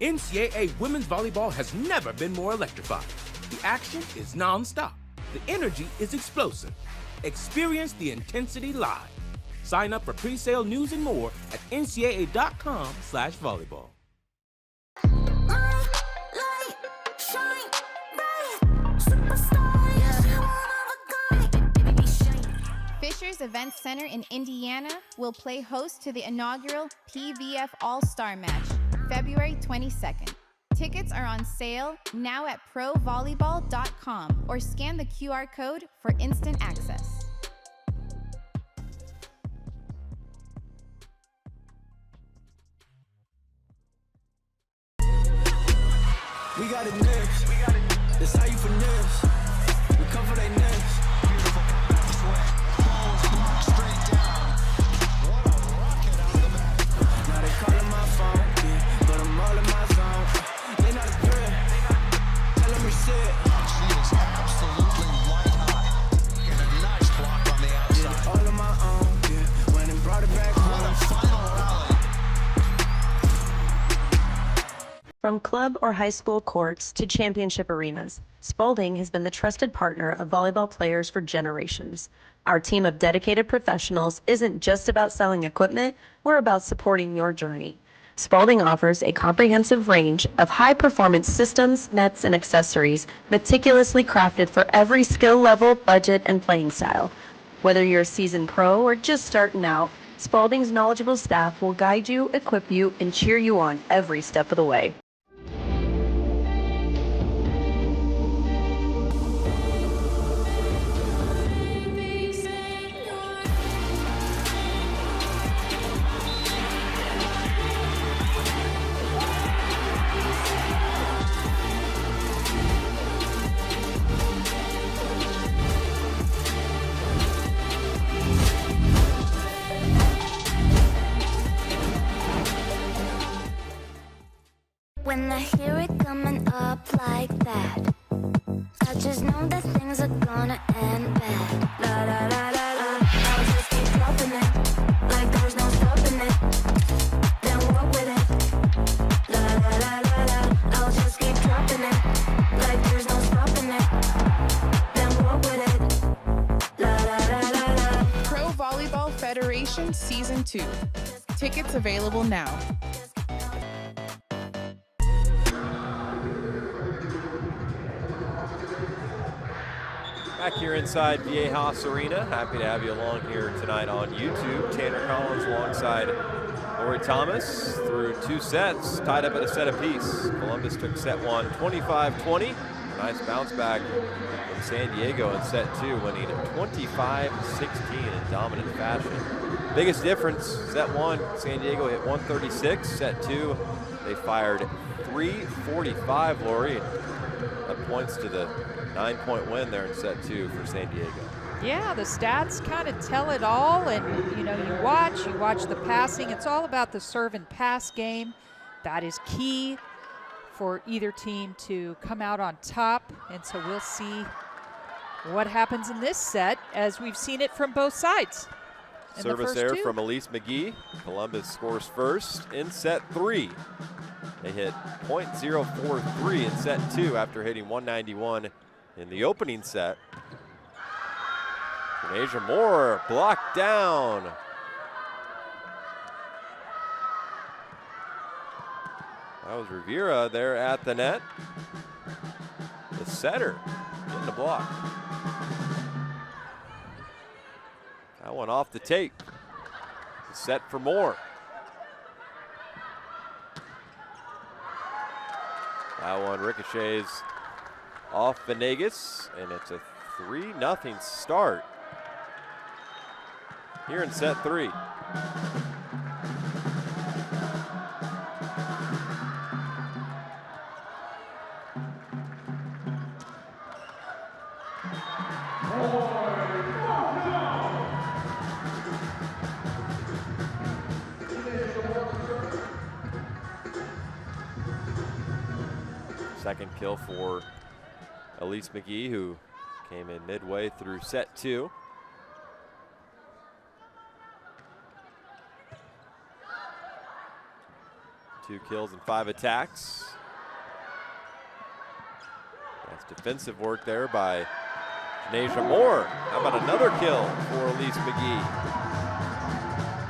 Speaker 8: NCAA women's volleyball has never been more electrifying. The action is non-stop. The energy is explosive. Experience the intensity live. Sign up for pre-sale news and more at ncaa.com/volleyball.
Speaker 9: My light shine bright, superstar, yeah.
Speaker 5: Hoosiers Event Center in Indiana will play host to the inaugural PVF All-Star Match, February 22nd. Tickets are on sale now at provolleyball.com or scan the QR code for instant access.
Speaker 6: We got it next. That's how you finesse. We cover they necks.
Speaker 2: Beautiful comeback swing. Ball is blocked straight down. What a rocket out of the back.
Speaker 6: Now they calling my phone, yeah, but I'm all in my zone. They not a threat. Tell them reset.
Speaker 2: She is absolutely white hot. And a nice block on the
Speaker 6: Did it
Speaker 2: outside.
Speaker 6: all on my own, yeah. Went and brought it back
Speaker 2: What a
Speaker 6: home.
Speaker 2: final rally.
Speaker 7: From club or high school courts to championship arenas, Spalding has been the trusted partner of volleyball players for generations. Our team of dedicated professionals isn't just about selling equipment, we're about supporting your journey. Spalding offers a comprehensive range of high-performance systems, nets, and accessories meticulously crafted for every skill level, budget, and playing style. Whether you're a seasoned pro or just starting out, Spalding's knowledgeable staff will guide you, equip you, and cheer you on every step of the way.
Speaker 9: When I hear it coming up like that, I just know that things are gonna end bad. La la la la la. I'll just keep dropping it, like there's no stopping it. Then walk with it. La la la la la. I'll just keep dropping it, like there's no stopping it. Then walk with it. La la la la la.
Speaker 10: Pro Volleyball Federation Season 2. Tickets available now.
Speaker 3: Back here inside Viejas Arena. Happy to have you along here tonight on YouTube. Tanner Collins alongside Lori Thomas through 2 sets, tied up at a set apiece. Columbus took set 1, 25-20. Nice bounce back from San Diego in set 2, winning 25-16 in dominant fashion. Biggest difference, set 1, San Diego hit 136. Set 2, they fired 345, Lori. That points to the 9-point win there in set 2 for San Diego.
Speaker 4: Yeah, the stats kind of tell it all, and you know, you watch the passing. It's all about the serve and pass game. That is key for either team to come out on top, and so we'll see what happens in this set as we've seen it from both sides.
Speaker 3: Service error from Elise McGee. Columbus scores first in set 3. They hit .043 in set 2 after hitting 191 in the opening set. Asia Moore blocked down. That was Rivera there at the net. The setter getting the block. That one off the tape. Set for Moore. That one ricochets off Venegas, and it's a 3-0 start here in set 3. Second kill for Elise McGee, who came in midway through set 2. Two kills and 5 attacks. Nice defensive work there by Janasia Moore. How about another kill for Elise McGee?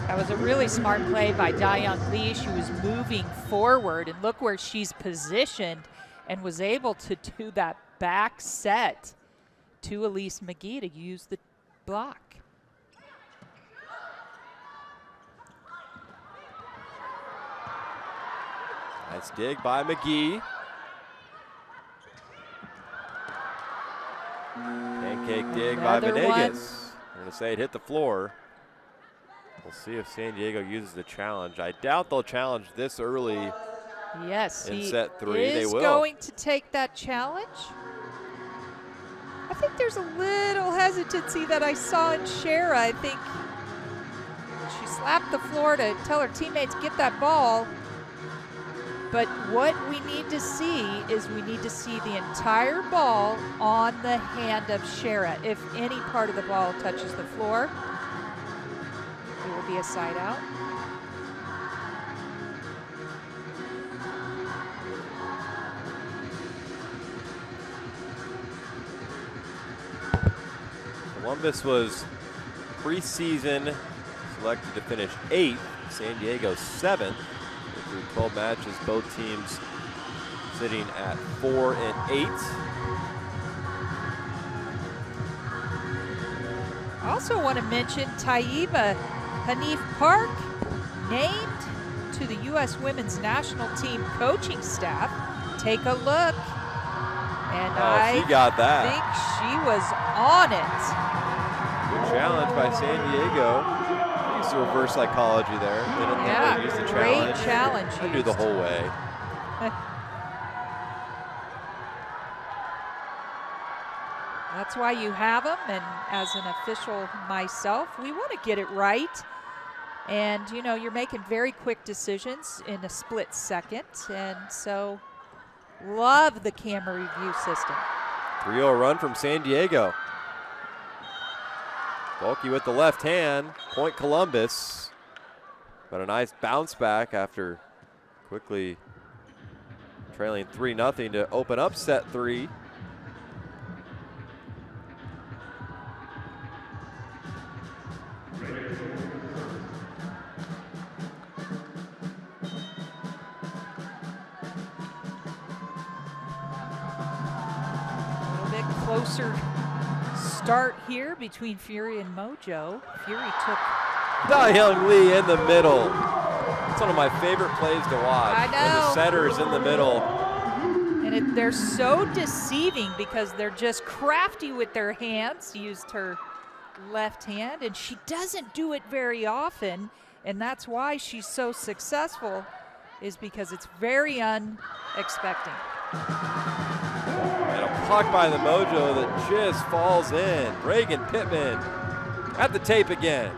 Speaker 4: That was a really smart play by Dayoung Lee. She was moving forward, and look where she's positioned, and was able to do that back set to Elise McGee to use the block.
Speaker 3: Nice dig by McGee. Pancake dig by Venegas. I'm going to say it hit the floor. We'll see if San Diego uses the challenge. I doubt they'll challenge this early.
Speaker 4: Yes,
Speaker 3: in
Speaker 4: he
Speaker 3: set 3.
Speaker 4: is
Speaker 3: they will.
Speaker 4: going to take that challenge. I think there's a little hesitancy that I saw in Shara. I think she slapped the floor to tell her teammates get that ball. But what we need to see is we need to see the entire ball on the hand of Shara. If any part of the ball touches the floor, it will be a side out.
Speaker 3: Columbus was preseason selected to finish 8th. San Diego 7th. Through 12 matches, both teams sitting at 4 and 8.
Speaker 4: I also want to mention Taiba Hanif Park named to the U.S. Women's National Team coaching staff. Take a look. And
Speaker 3: she got that.
Speaker 4: think she was on it.
Speaker 3: Good challenge by San Diego. Used the reverse psychology there. Didn't use the
Speaker 4: great challenge.
Speaker 3: I knew the whole way.
Speaker 4: That's why you have them, and as an official myself, we want to get it right. And, you know, you're making very quick decisions in a split second, and so love the camera review system.
Speaker 3: 3-0 run from San Diego. Bulky with the left hand, point Columbus. But a nice bounce back after quickly trailing 3-0 to open up set 3.
Speaker 4: Closer start here between Fury and Mojo. Fury took
Speaker 3: Da-Young Lee in the middle. It's one of my favorite plays to watch.
Speaker 4: I know.
Speaker 3: When the setter's in the middle.
Speaker 4: And they're so deceiving because they're just crafty with their hands. Used her left hand, and she doesn't do it very often, and that's why she's so successful, is because it's very unexpected.
Speaker 3: And a puck by the Mojo that just falls in. Reagan Pittman at the tape again.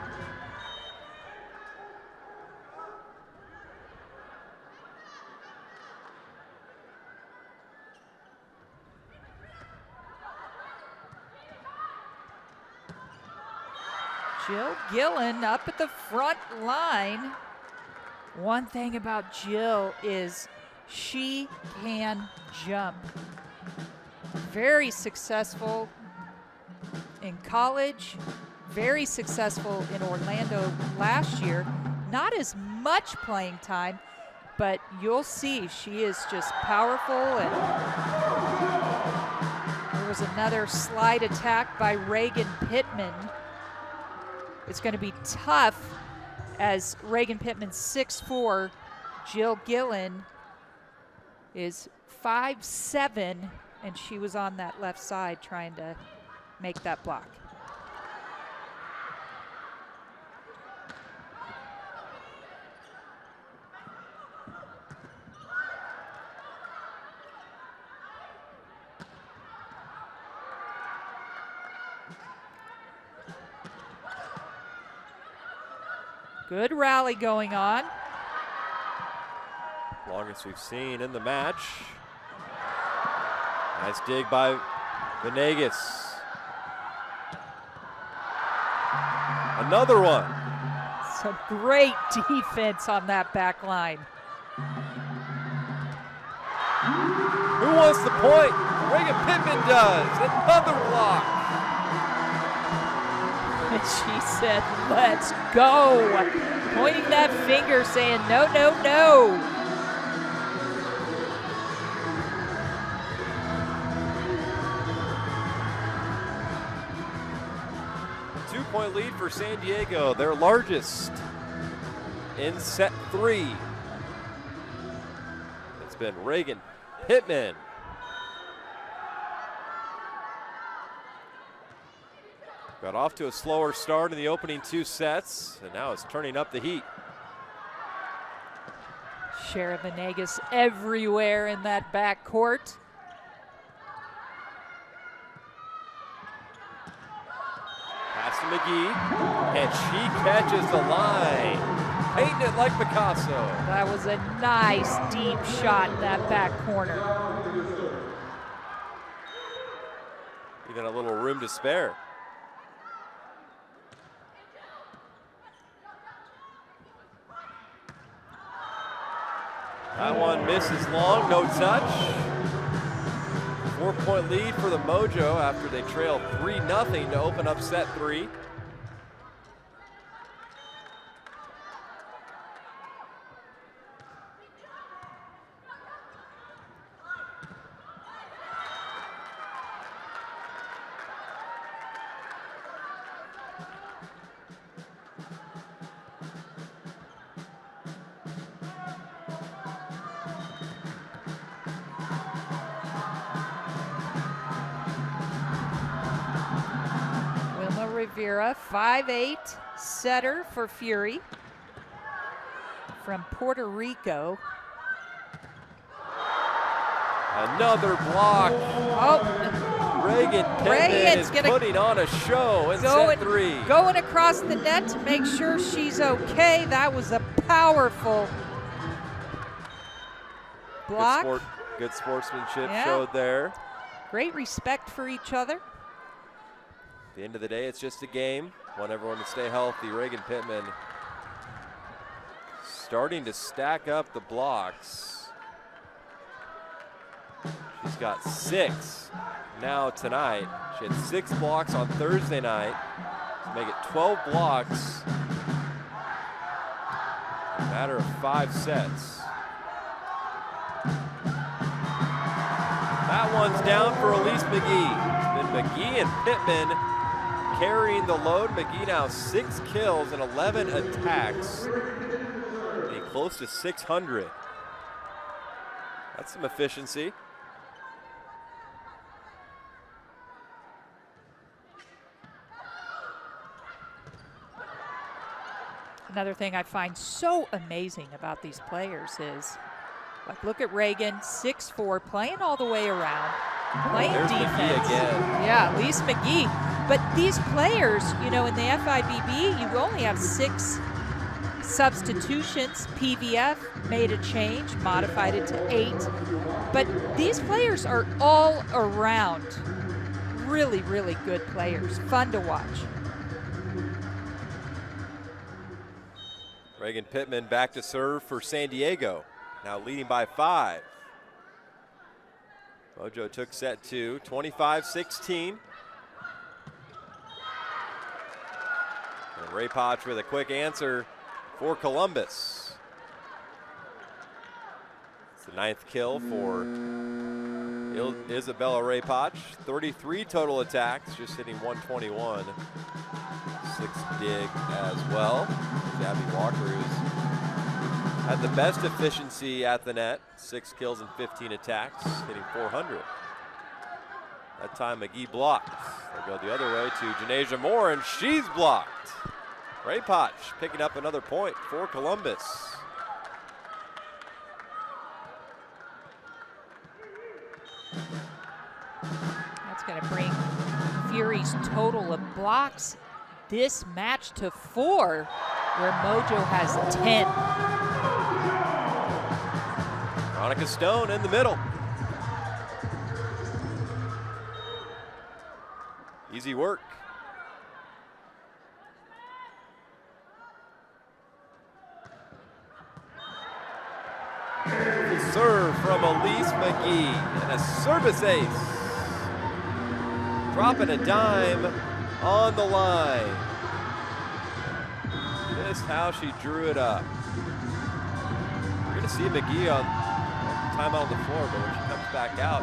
Speaker 4: Jill Gillen up at the front line. One thing about Jill is she can jump. Very successful in college, very successful in Orlando last year. Not as much playing time, but you'll see she is just powerful. And there was another slide attack by Reagan Pittman. It's going to be tough as Reagan Pittman's 6'4", Jill Gillen is 5'7", and she was on that left side trying to make that block. Good rally going on.
Speaker 3: Longest we've seen in the match. Nice dig by Venegas. Another one.
Speaker 4: Some great defense on that back line.
Speaker 3: Who wants the point? Reagan Pittman does. Another block.
Speaker 4: And she said, let's go. Pointing that finger saying, no, no, no.
Speaker 3: Two-point lead for San Diego, their largest in set 3. It's been Reagan Pittman. Got off to a slower start in the opening 2 sets, and now it's turning up the heat.
Speaker 4: Sheriff Venegas everywhere in that backcourt.
Speaker 3: Pass to McGee, and she catches the line. Painting it like Picasso.
Speaker 4: That was a nice deep shot in that back corner.
Speaker 3: Even a little room to spare. That one misses long, no touch. 4-point lead for the Mojo after they trail 3-0 to open up set 3.
Speaker 4: Rivera, 5'8", setter for Fury from Puerto Rico.
Speaker 3: Another block.
Speaker 4: Oh,
Speaker 3: Reagan Pittman is putting on a show in set 3.
Speaker 4: Going across the net to make sure she's okay. That was a powerful block.
Speaker 3: Good sportsmanship showed there.
Speaker 4: Great respect for each other.
Speaker 3: At the end of the day, it's just a game. Want everyone to stay healthy. Reagan Pittman starting to stack up the blocks. She's got 6 now tonight. She had 6 blocks on Thursday night to make it 12 blocks in a matter of 5 sets. That one's down for Elise McGee. It's been McGee and Pittman carrying the load. McGee now 6 kills and 11 attacks. Getting close to 600. That's some efficiency.
Speaker 4: Another thing I find so amazing about these players is, like, look at Reagan, 6'4", playing all the way around, playing
Speaker 3: There's
Speaker 4: defense.
Speaker 3: McGee again.
Speaker 4: Yeah, Elise McGee. But these players, you know, in the FIBB, you only have 6 substitutions. PVF made a change, modified it to 8. But these players are all around really, really good players. Fun to watch.
Speaker 3: Reagan Pittman back to serve for San Diego. Now leading by 5. Mojo took set 2, 25-16. And Ray Potch with a quick answer for Columbus. It's the 9th kill for Isabella Ray Potch. 33 total attacks, just hitting 121. 6 dig as well. Gabby Walker, who's had the best efficiency at the net. 6 kills and 15 attacks, hitting 400. That time McGee blocked. They'll go the other way to Janasia Moore, and she's blocked. Ray Potch picking up another point for Columbus.
Speaker 4: That's going to bring Fury's total of blocks this match to 4, where Mojo has 10.
Speaker 3: Veronica Stone in the middle. Easy work. The serve from Elise McGee and a service ace. Dropping a dime on the line. Just how she drew it up. You're going to see McGee on time on the floor, but when she comes back out,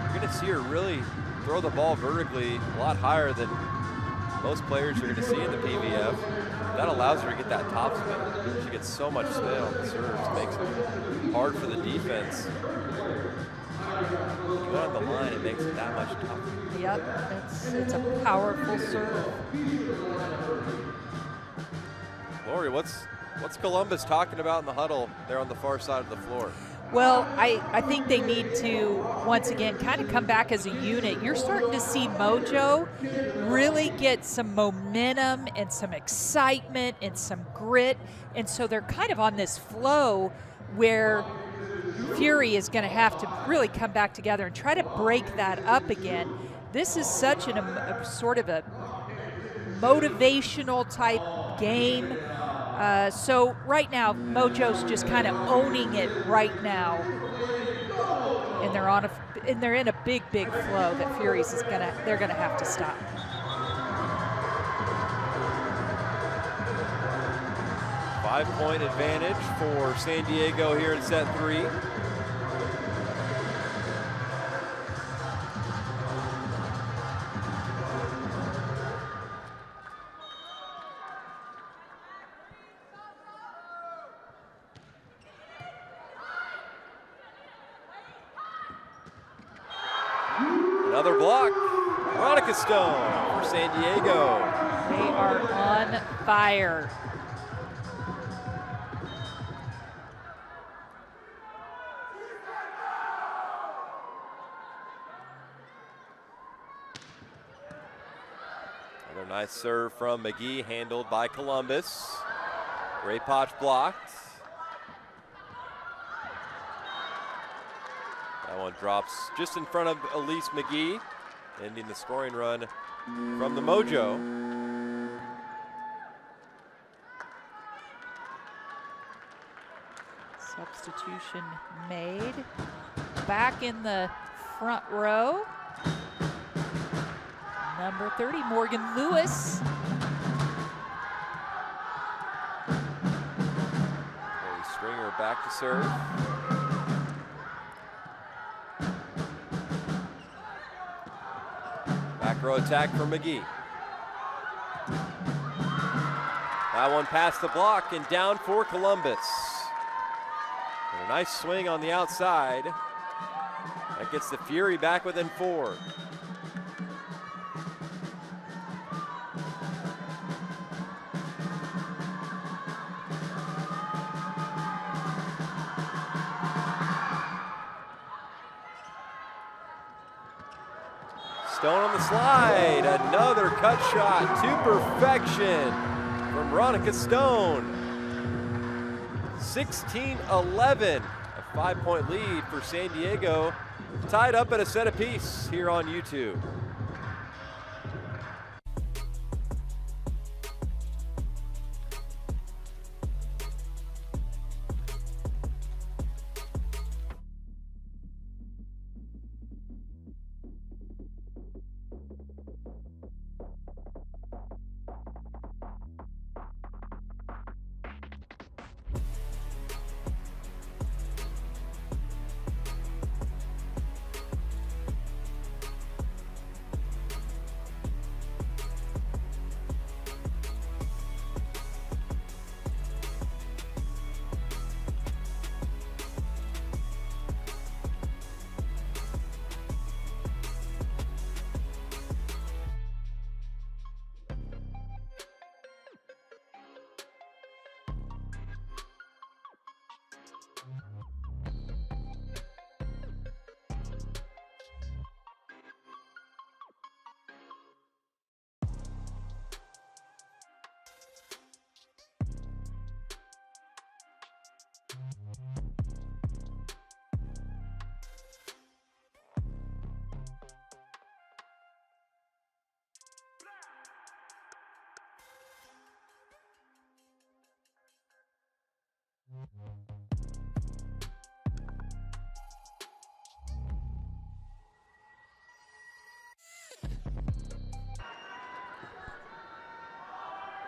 Speaker 3: you're going to see her really throw the ball vertically a lot higher than most players you're going to see in the PVF. That allows her to get that top spin. She gets so much spin on the serves, makes it hard for the defense. When you go on the line, it makes it that much tougher.
Speaker 4: Yep, it's a powerful serve.
Speaker 3: Lori, what's Columbus talking about in the huddle there on the far side of the floor?
Speaker 4: Well, I think they need to, once again, kind of come back as a unit. You're starting to see Mojo really get some momentum and some excitement and some grit. And so they're kind of on this flow where Fury is going to have to really come back together and try to break that up again. This is such a sort of a motivational type game. So right now, Mojo's just kind of owning it right now, and they're in a big flow that Fury's they're gonna have to stop.
Speaker 3: Five-point advantage for San Diego here in set 3. Another block. Veronica Stone for San Diego.
Speaker 4: They are on fire.
Speaker 3: Another nice serve from McGee, handled by Columbus. Ray Potch blocked. That one drops just in front of Elise McGee, ending the scoring run from the Mojo.
Speaker 4: Substitution made. Back in the front row. Number 30, Morgan Lewis.
Speaker 3: Chloe Stringer back to serve. Back row attack for McGee. That one past the block and down for Columbus. And a nice swing on the outside. That gets the Fury back within 4. Stone on the slide, another cut shot to perfection from Veronica Stone. 16-11, a 5-point lead for San Diego, tied up at a set apiece here on YouTube.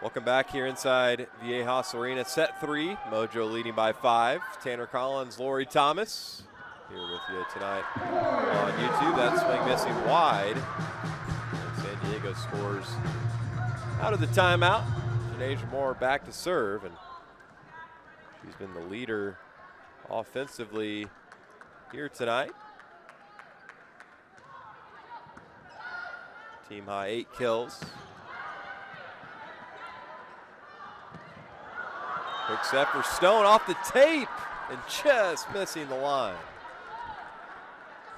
Speaker 3: Welcome back here inside Viejas Arena, set 3. Mojo leading by 5. Tanner Collins, Lori Thomas here with you tonight on YouTube. That swing missing wide. And San Diego scores Out of the timeout, Janasia Moore back to serve, and she's been the leader offensively here tonight. Team high 8 kills. Quick set for Stone off the tape and just missing the line.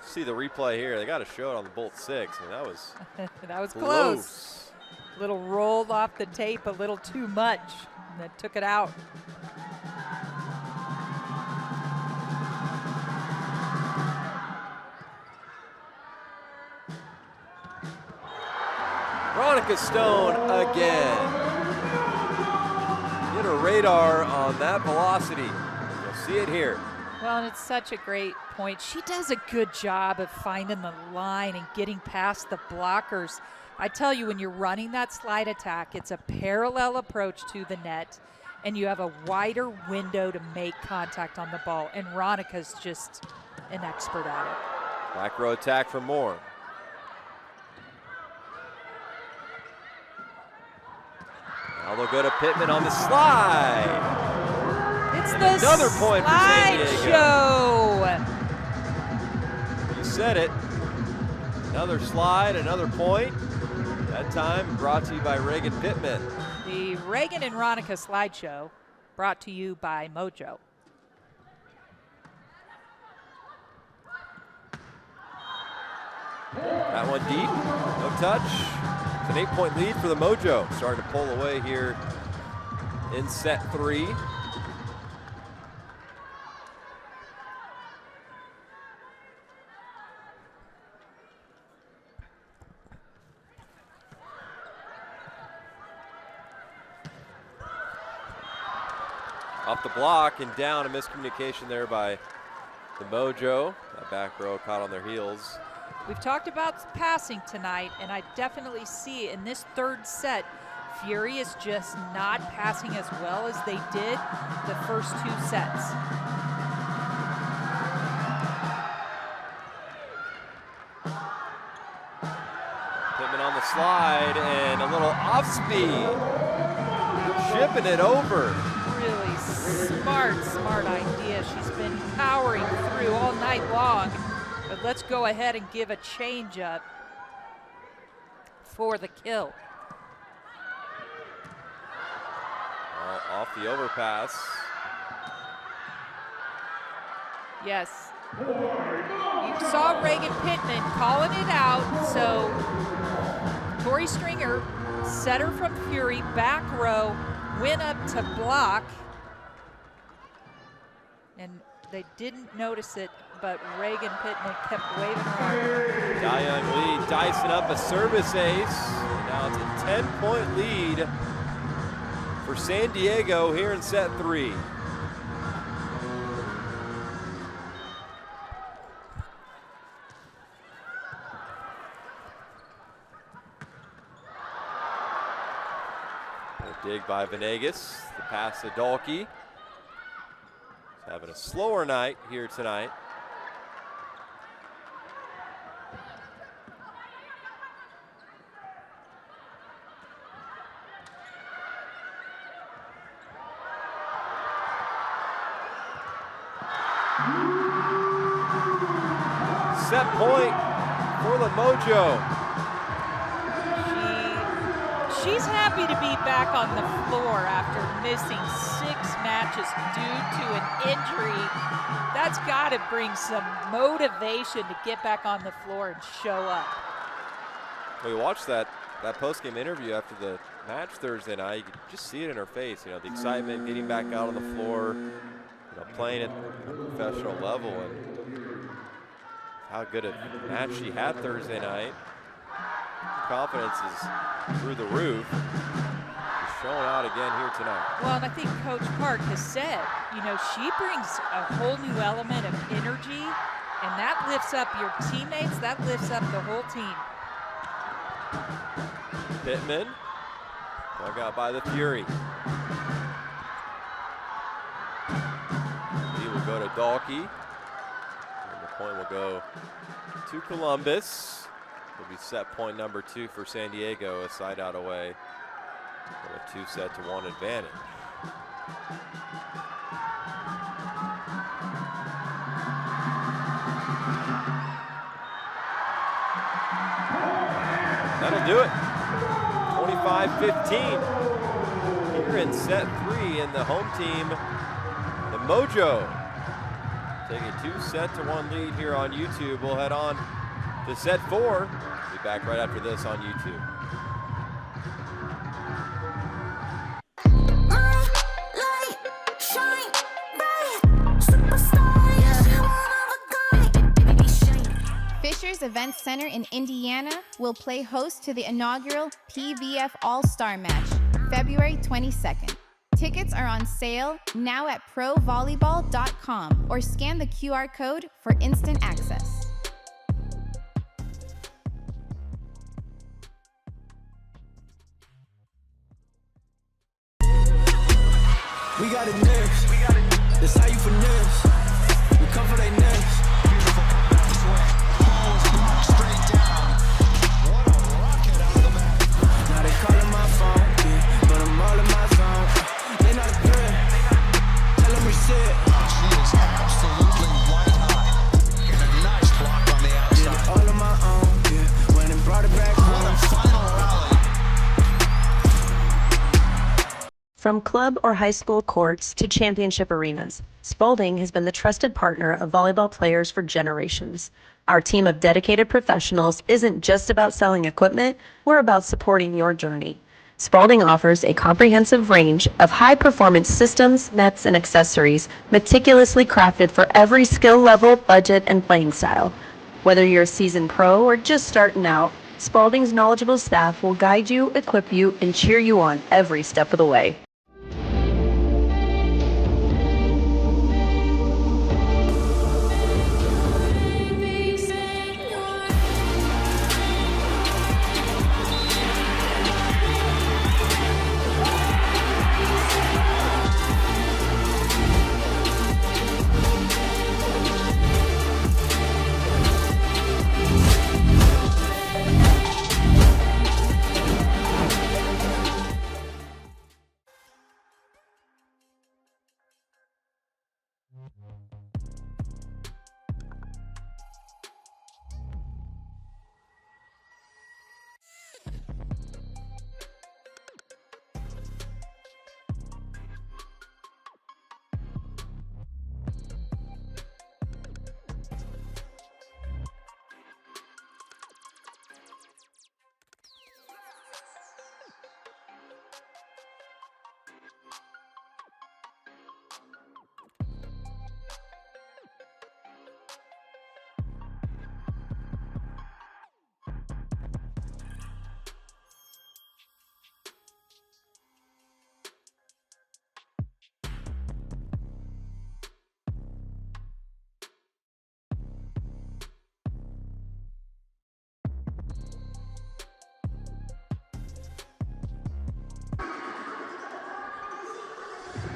Speaker 3: See the replay here. They got to show it on the bolt 6. I mean, that was
Speaker 4: that was close. Little rolled off the tape a little too much, and that took it out.
Speaker 3: Veronica Stone again. Get her radar on that velocity. You'll see it here.
Speaker 4: Well, and it's such a great point. She does a good job of finding the line and getting past the blockers. I tell you, when you're running that slide attack, it's a parallel approach to the net, and you have a wider window to make contact on the ball. And Veronica's just an expert at it.
Speaker 3: Back row attack for Moore. Now they'll go to Pittman on the slide.
Speaker 4: It's
Speaker 3: and
Speaker 4: the
Speaker 3: another point for San Diego.
Speaker 4: Show.
Speaker 3: You said it. Another slide, another point. That time brought to you by Reagan Pittman.
Speaker 4: The Reagan and Veronica slideshow brought to you by Mojo.
Speaker 3: That one deep, no touch. It's an 8-point lead for the Mojo. Starting to pull away here in set 3. Off the block and down, a miscommunication there by the Mojo. That back row caught on their heels.
Speaker 4: We've talked about passing tonight, and I definitely see in this third set, Fury is just not passing as well as they did the first 2 sets.
Speaker 3: Pittman on the slide and a little off speed. Shipping it over.
Speaker 4: Really smart idea. She's been powering through all night long. But let's go ahead and give a change up for the kill.
Speaker 3: Off the overpass.
Speaker 4: Yes. You saw Reagan Pittman calling it out, so Tori Stringer, setter from Fury, back row, went up to block, and they didn't notice it, but Reagan Pittman kept waving around.
Speaker 3: Young lead, dicing up a service ace. Now it's a 10-point lead for San Diego here in set 3. A dig by Venegas, the pass to Dalkey. He's having a slower night here tonight. Set point for the Mojo.
Speaker 4: She's happy to be back on the floor after missing 6 matches due to an injury. That's got to bring some motivation to get back on the floor and show up.
Speaker 3: We watched that post-game interview after the match Thursday night. You could just see it in her face, you know, the excitement, getting back out on the floor, you know, playing at a professional level, and how good a match she had Thursday night. Confidence is through the roof. She's showing out again here tonight.
Speaker 4: Well, and I think Coach Park has said, you know, she brings a whole new element of energy, and that lifts up your teammates, that lifts up the whole team.
Speaker 3: Pittman, dug out by the Fury. He will go to Dalkey. And the point will go to Columbus. Will be set point number 2 for San Diego, a side out away A 2-set-to-1 advantage. That'll do it. 25-15. Here in set 3, and the home team, the Mojo, take a 2-set-to-1 lead here on YouTube. We'll head on to set 4. Be back right after this on YouTube.
Speaker 5: Fisher's Event Center in Indiana will play host to the inaugural PVF All-Star Match, February 22nd. Tickets are on sale now at provolleyball.com or scan the QR code for instant access.
Speaker 6: We got it next. That's how you finesse. We come for they next.
Speaker 2: Beautiful comeback swing. Ball is blocked straight down. What a rocket out of the back.
Speaker 6: Now they calling my phone, yeah, but I'm all in my zone. They not a threat. Tell them reset.
Speaker 2: She is absolutely white hot. And a nice block on the
Speaker 6: Did it
Speaker 2: outside.
Speaker 6: all on my own, yeah. Went and brought it back
Speaker 2: What a
Speaker 6: home.
Speaker 2: final rally.
Speaker 7: From club or high school courts to championship arenas, Spalding has been the trusted partner of volleyball players for generations. Our team of dedicated professionals isn't just about selling equipment, we're about supporting your journey. Spalding offers a comprehensive range of high-performance systems, nets, and accessories meticulously crafted for every skill level, budget, and playing style. Whether you're a seasoned pro or just starting out, Spalding's knowledgeable staff will guide you, equip you, and cheer you on every step of the way.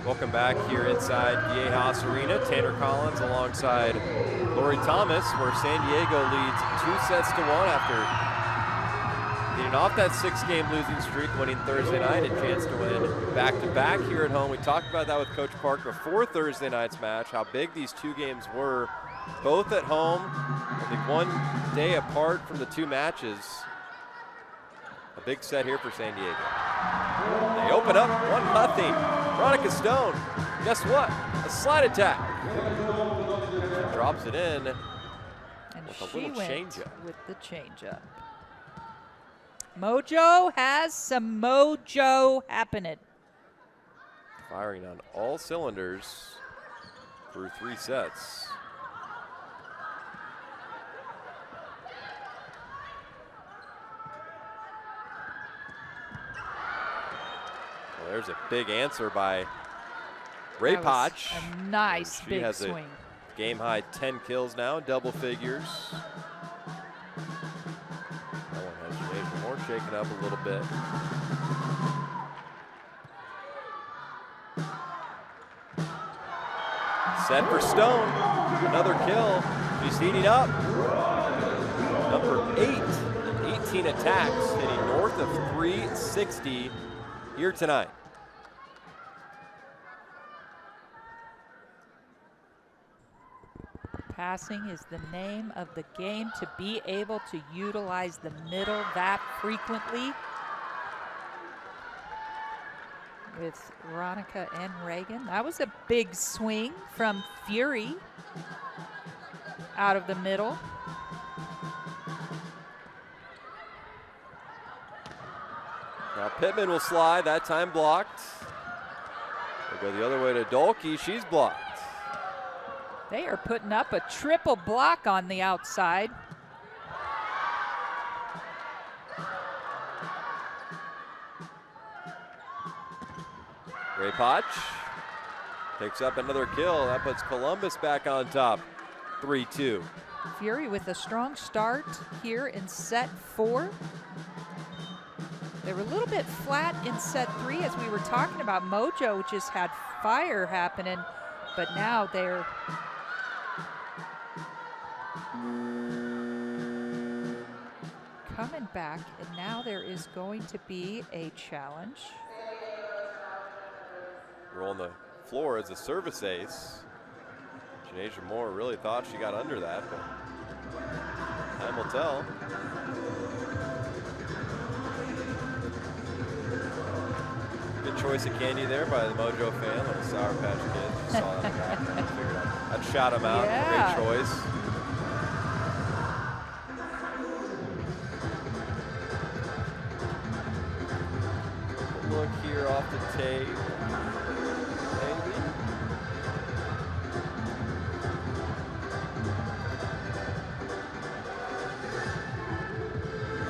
Speaker 3: Welcome back here inside Viejas Arena. Tanner Collins alongside Lori Thomas, where San Diego leads 2-1 after getting off that 6-game losing streak, winning Thursday night, a chance to win back-to-back here at home. We talked about that with Coach Park before Thursday night's match, how big these two games were, both at home, only 1 day apart from the two matches. A big set here for San Diego. They open up 1-0. Veronica Stone, guess what? A slide attack. She drops it in
Speaker 4: And
Speaker 3: with a
Speaker 4: she
Speaker 3: little
Speaker 4: went
Speaker 3: changeup.
Speaker 4: with the changeup. Mojo has some mojo happening.
Speaker 3: Firing on all cylinders through 3 sets. Well, there's a big answer by Ray
Speaker 4: That was
Speaker 3: Potch.
Speaker 4: a nice
Speaker 3: She
Speaker 4: big
Speaker 3: has
Speaker 4: swing.
Speaker 3: a game high 10 kills now, double figures. That one has Jason Moore shaken up a little bit. Set for Stone, another kill. She's heating up. Number 8 in 18 attacks, hitting north of 360 here tonight.
Speaker 4: Passing is the name of the game, to be able to utilize the middle that frequently. With Veronica and Reagan. That was a big swing from Fury out of the middle.
Speaker 3: Now Pittman will slide, that time blocked. We'll go the other way to Dolke, she's blocked.
Speaker 4: They are putting up a triple block on the outside.
Speaker 3: Ray Potch takes up another kill. That puts Columbus back on top, 3-2.
Speaker 4: Fury with a strong start here in set 4. They were a little bit flat in set 3, as we were talking about. Mojo just had fire happening, but now they're coming back, and now there is going to be a challenge.
Speaker 3: Rolling the floor as a service ace. Janasia Moore really thought she got under that, but time will tell. Good choice of candy there by the Mojo fan, little Sour Patch Kids. You saw that back. Figured I'd shout him out.
Speaker 4: Yeah.
Speaker 3: Great choice. Look here off the tape.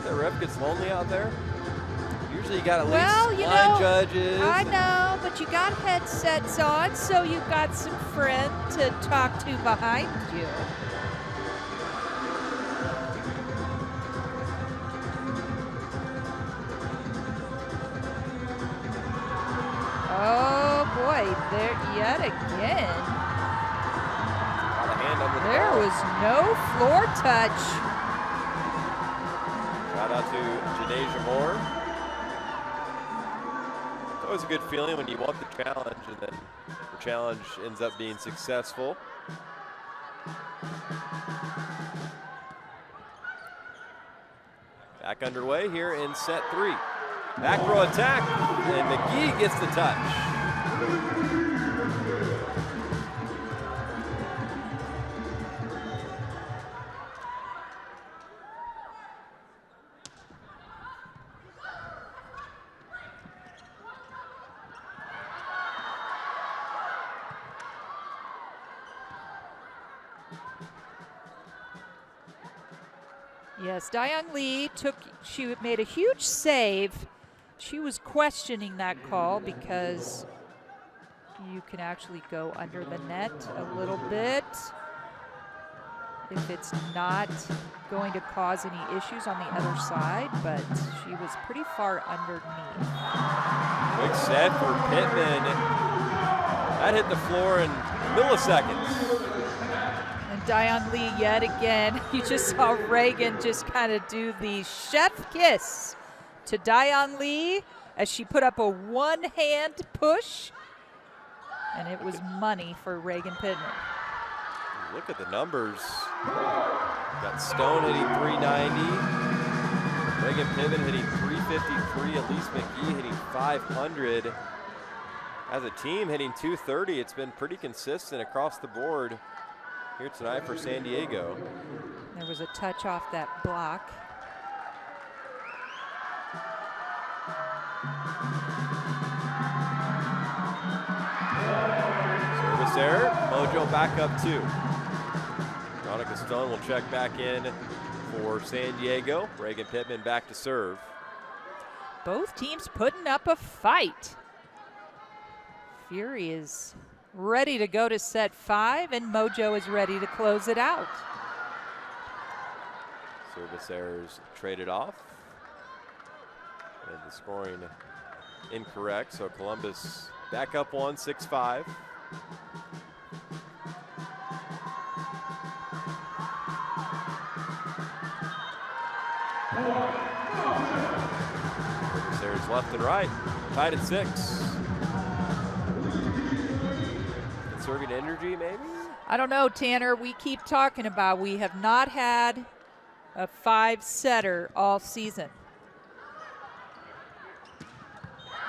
Speaker 3: The ref gets lonely out there. Usually you got at least line judges.
Speaker 4: I know, but you got headsets on, so you've got some friend to talk to behind you. Oh boy, there yet again.
Speaker 3: Got a hand under the
Speaker 4: There
Speaker 3: ball.
Speaker 4: was no floor touch.
Speaker 3: Shout out to Janasia Moore. It's always a good feeling when you want the challenge and then the challenge ends up being successful. Back underway here in set 3. Back row attack, and McGee gets the touch.
Speaker 4: Yes, Dayang Lee she made a huge save. She was questioning that call because you can actually go under the net a little bit if it's not going to cause any issues on the other side, but she was pretty far underneath.
Speaker 3: Quick set for Pittman. That hit the floor in milliseconds.
Speaker 4: And Dayang Lee yet again. You just saw Reagan just kind of do the chef kiss to Dayang Lee as she put up a one-hand push, and it was money for Reagan Pittman.
Speaker 3: Look at the numbers. Got Stone hitting 390. Reagan Pittman hitting 353. Elise McGee hitting 500. As a team hitting 230. It's been pretty consistent across the board here tonight for San Diego.
Speaker 4: There was a touch off that block.
Speaker 3: Service error. Mojo back up 2. Veronica Stone will check back in for San Diego. Reagan Pittman back to serve.
Speaker 4: Both teams putting up a fight. Fury is ready to go to set 5, and Mojo is ready to close it out.
Speaker 3: Service errors traded off. And the scoring incorrect, so Columbus back up 1, 6-5. There's left and right. Tied at 6. Conserving energy, maybe?
Speaker 4: I don't know, Tanner. We keep talking about we have not had a 5-setter all season.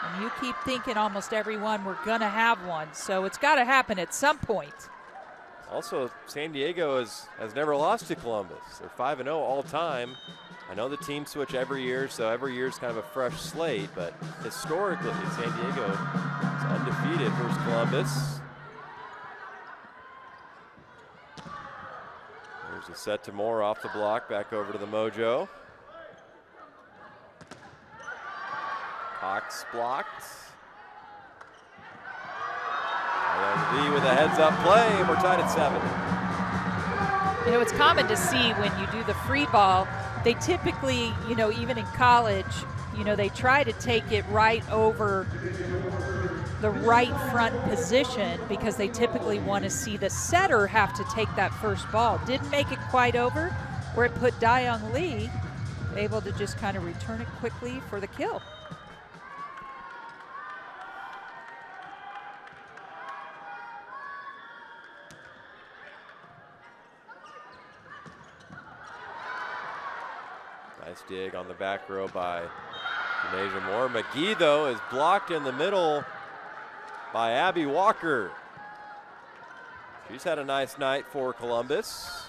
Speaker 4: And you keep thinking almost every one we're going to have one. So it's got to happen at some point.
Speaker 3: Also, San Diego has never lost to Columbus. They're 5-0 all time. I know the teams switch every year, so every year is kind of a fresh slate, but historically, San Diego is undefeated versus Columbus. There's a set to Moore off the block, back over to the Mojo. Cox blocked. Lee with a heads-up play, and we're tied at 7.
Speaker 4: You know, it's common to see when you do the free ball, they typically, you know, even in college, you know, they try to take it right over the right front position because they typically want to see the setter have to take that first ball. Didn't make it quite over, where it put Dayoung Lee able to just kind of return it quickly for the kill.
Speaker 3: Nice dig on the back row by Denasia Moore. McGee, though, is blocked in the middle by Abby Walker. She's had a nice night for Columbus.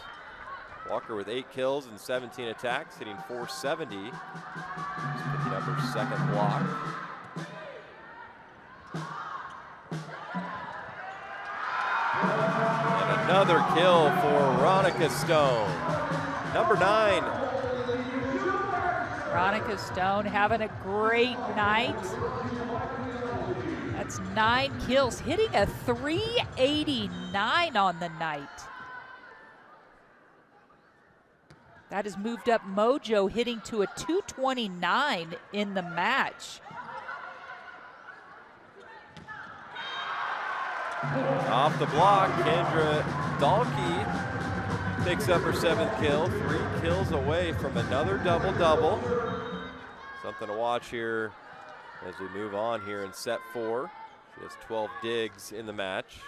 Speaker 3: Walker with 8 kills and 17 attacks, hitting .470. She's picking up her second block. And another kill for Ronica Stone. Number 9.
Speaker 4: Ronica Stone having a great night. That's 9 kills, hitting a .389 on the night. That has moved up Mojo, hitting to a .229 in the match.
Speaker 3: Off the block, Kendra Dahlke picks up her 7th kill, 3 kills away from another double-double. Something to watch here as we move on here in set 4. She has 12 digs in the match.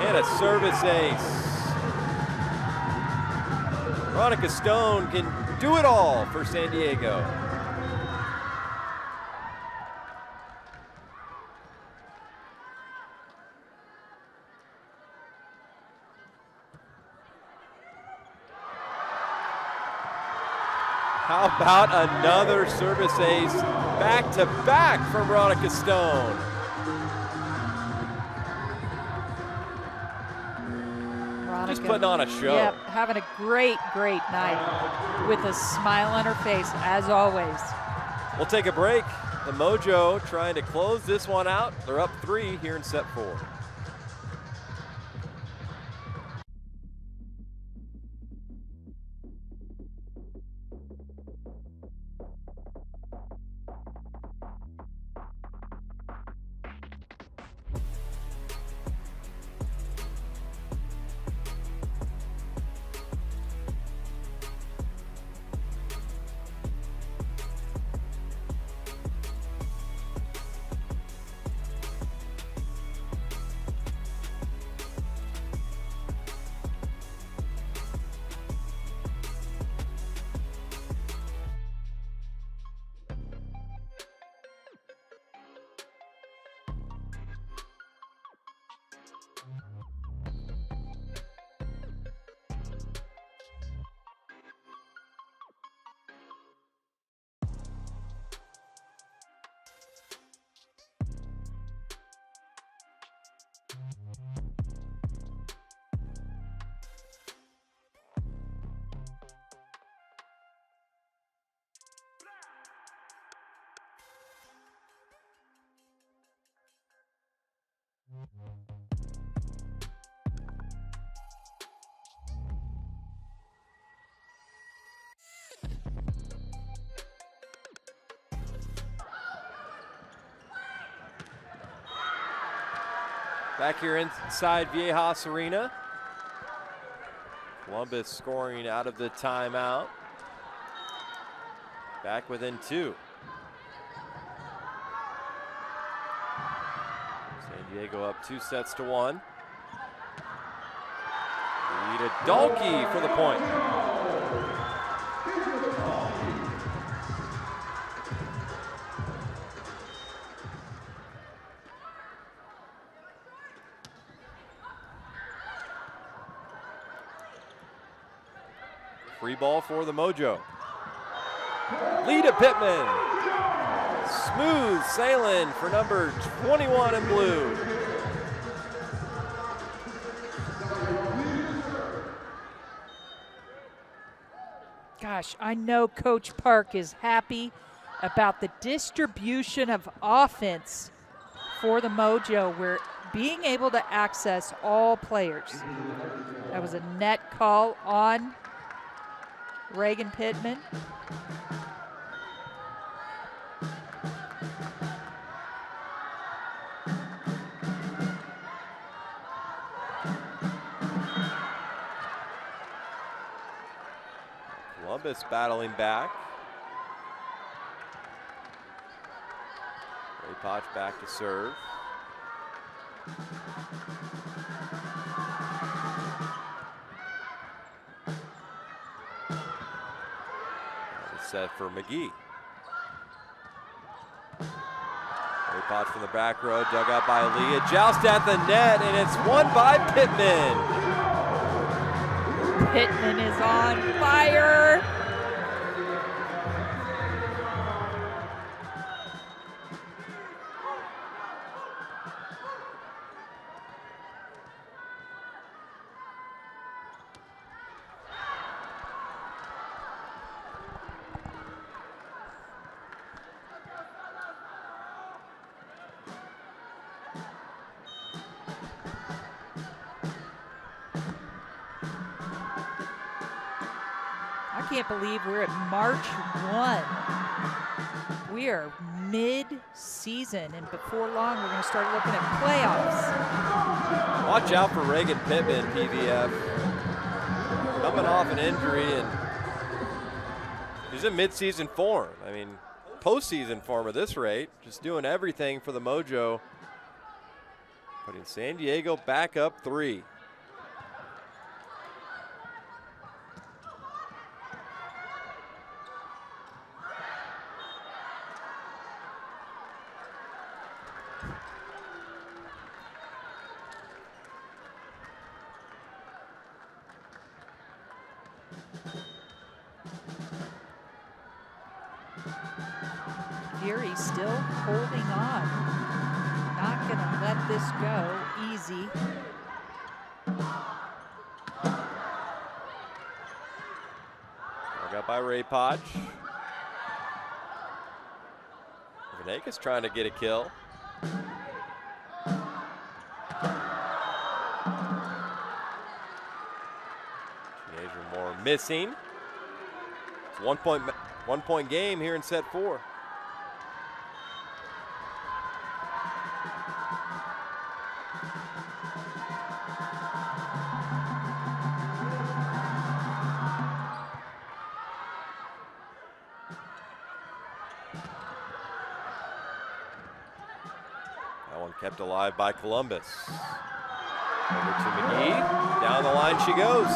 Speaker 3: And a service ace. Ronica Stone can do it all for San Diego. How about another service ace back-to-back from Ronica Stone? Just putting on a show.
Speaker 4: Yep, having a great, great night with a smile on her face, as always.
Speaker 3: We'll take a break. The Mojo trying to close this one out. They're up 3 here in set 4. Back here inside Viejas Arena. Columbus scoring out of the timeout. Back within 2. San Diego up 2-1. Lead a Dalkey for the point. Free ball for the Mojo. Lead to Pittman. Smooth sailing for number 21 in blue.
Speaker 4: Gosh, I know Coach Park is happy about the distribution of offense for the Mojo. We're being able to access all players. That was a net call on Reagan Pittman.
Speaker 3: Columbus battling back. Ray Potch back to serve. Set for McGee. Ray Potch from the back row, dug out by Lee. A joust at the net, and it's won by Pittman.
Speaker 4: Pittman is on fire. I can't believe we're at March 1. We are mid-season, and before long, we're going to start looking at playoffs.
Speaker 3: Watch out for Reagan Pittman, PVF. Coming off an injury, and he's in mid-season form. I mean, postseason form at this rate. Just doing everything for the Mojo. Putting San Diego back up 3.
Speaker 4: Fury still holding on. Not going to let this go easy.
Speaker 3: Dug out by Ray Potch. Venegas trying to get a kill. Teenager Moore missing. It's a 1 point game here in set 4. That one kept alive by Columbus. Over to McGee. Down the line she goes.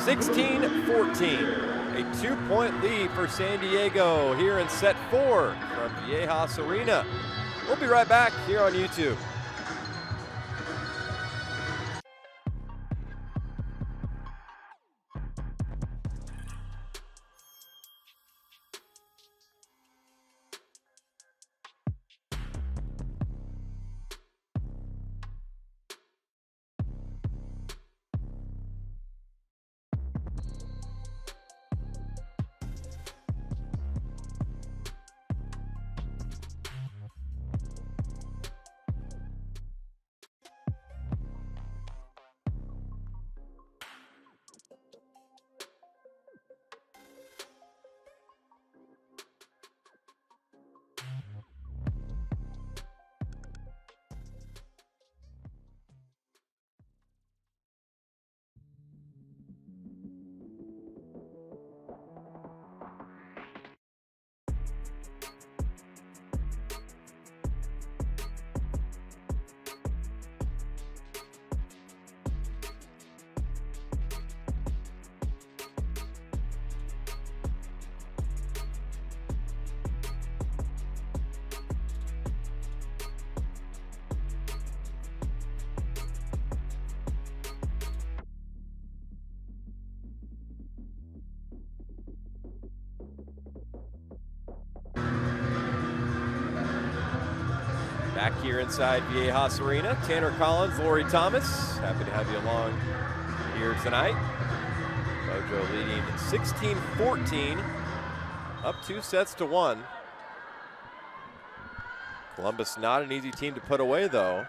Speaker 3: 16-14. A 2-point lead for San Diego here in set 4 from Viejas Arena. We'll be right back here on YouTube. Back here inside Viejas Arena, Tanner Collins, Lori Thomas. Happy to have you along here tonight. Mojo leading 16-14, up 2-1. Columbus not an easy team to put away though.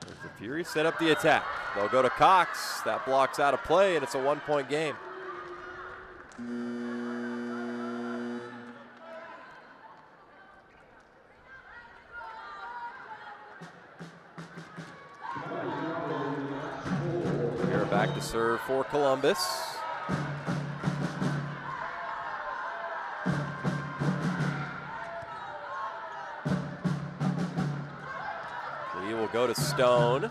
Speaker 3: As the Fury set up the attack. They'll go to Cox. That blocks out of play and it's a 1-point game. Here back to serve for Columbus. Lee will go to Stone.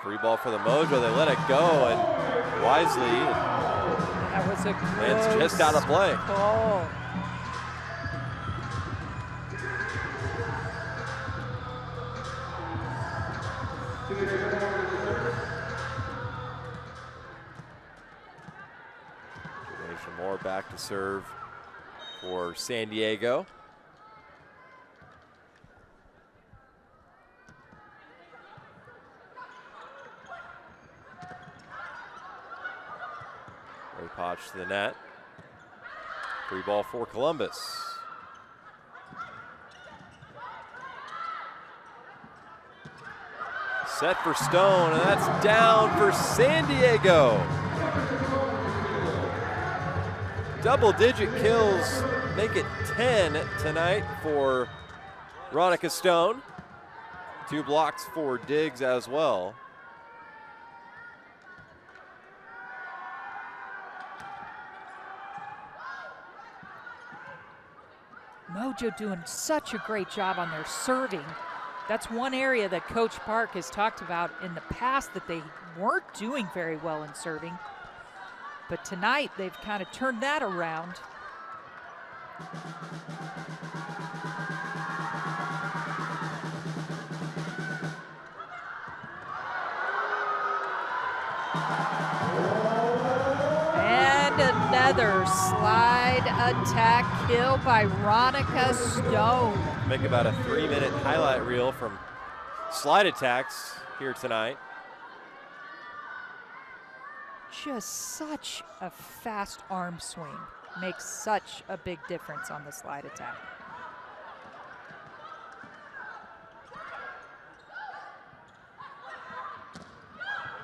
Speaker 3: Free ball for the Mojo. They let it go, and wisely,
Speaker 4: That was a
Speaker 3: it's just out of play.
Speaker 4: Call.
Speaker 3: Moore back to serve for San Diego. Ray Potch to the net. Free ball for Columbus. Set for Stone, and that's down for San Diego. Double-digit kills make it 10 tonight for Ronica Stone. 2 blocks for Diggs as well.
Speaker 4: Mojo doing such a great job on their serving. That's one area that Coach Park has talked about in the past that they weren't doing very well in serving. But tonight they've kind of turned that around. And another slide attack kill by Ronica Stone.
Speaker 3: Make about a 3-minute highlight reel from slide attacks here tonight.
Speaker 4: Just such a fast arm swing. Makes such a big difference on the slide attack.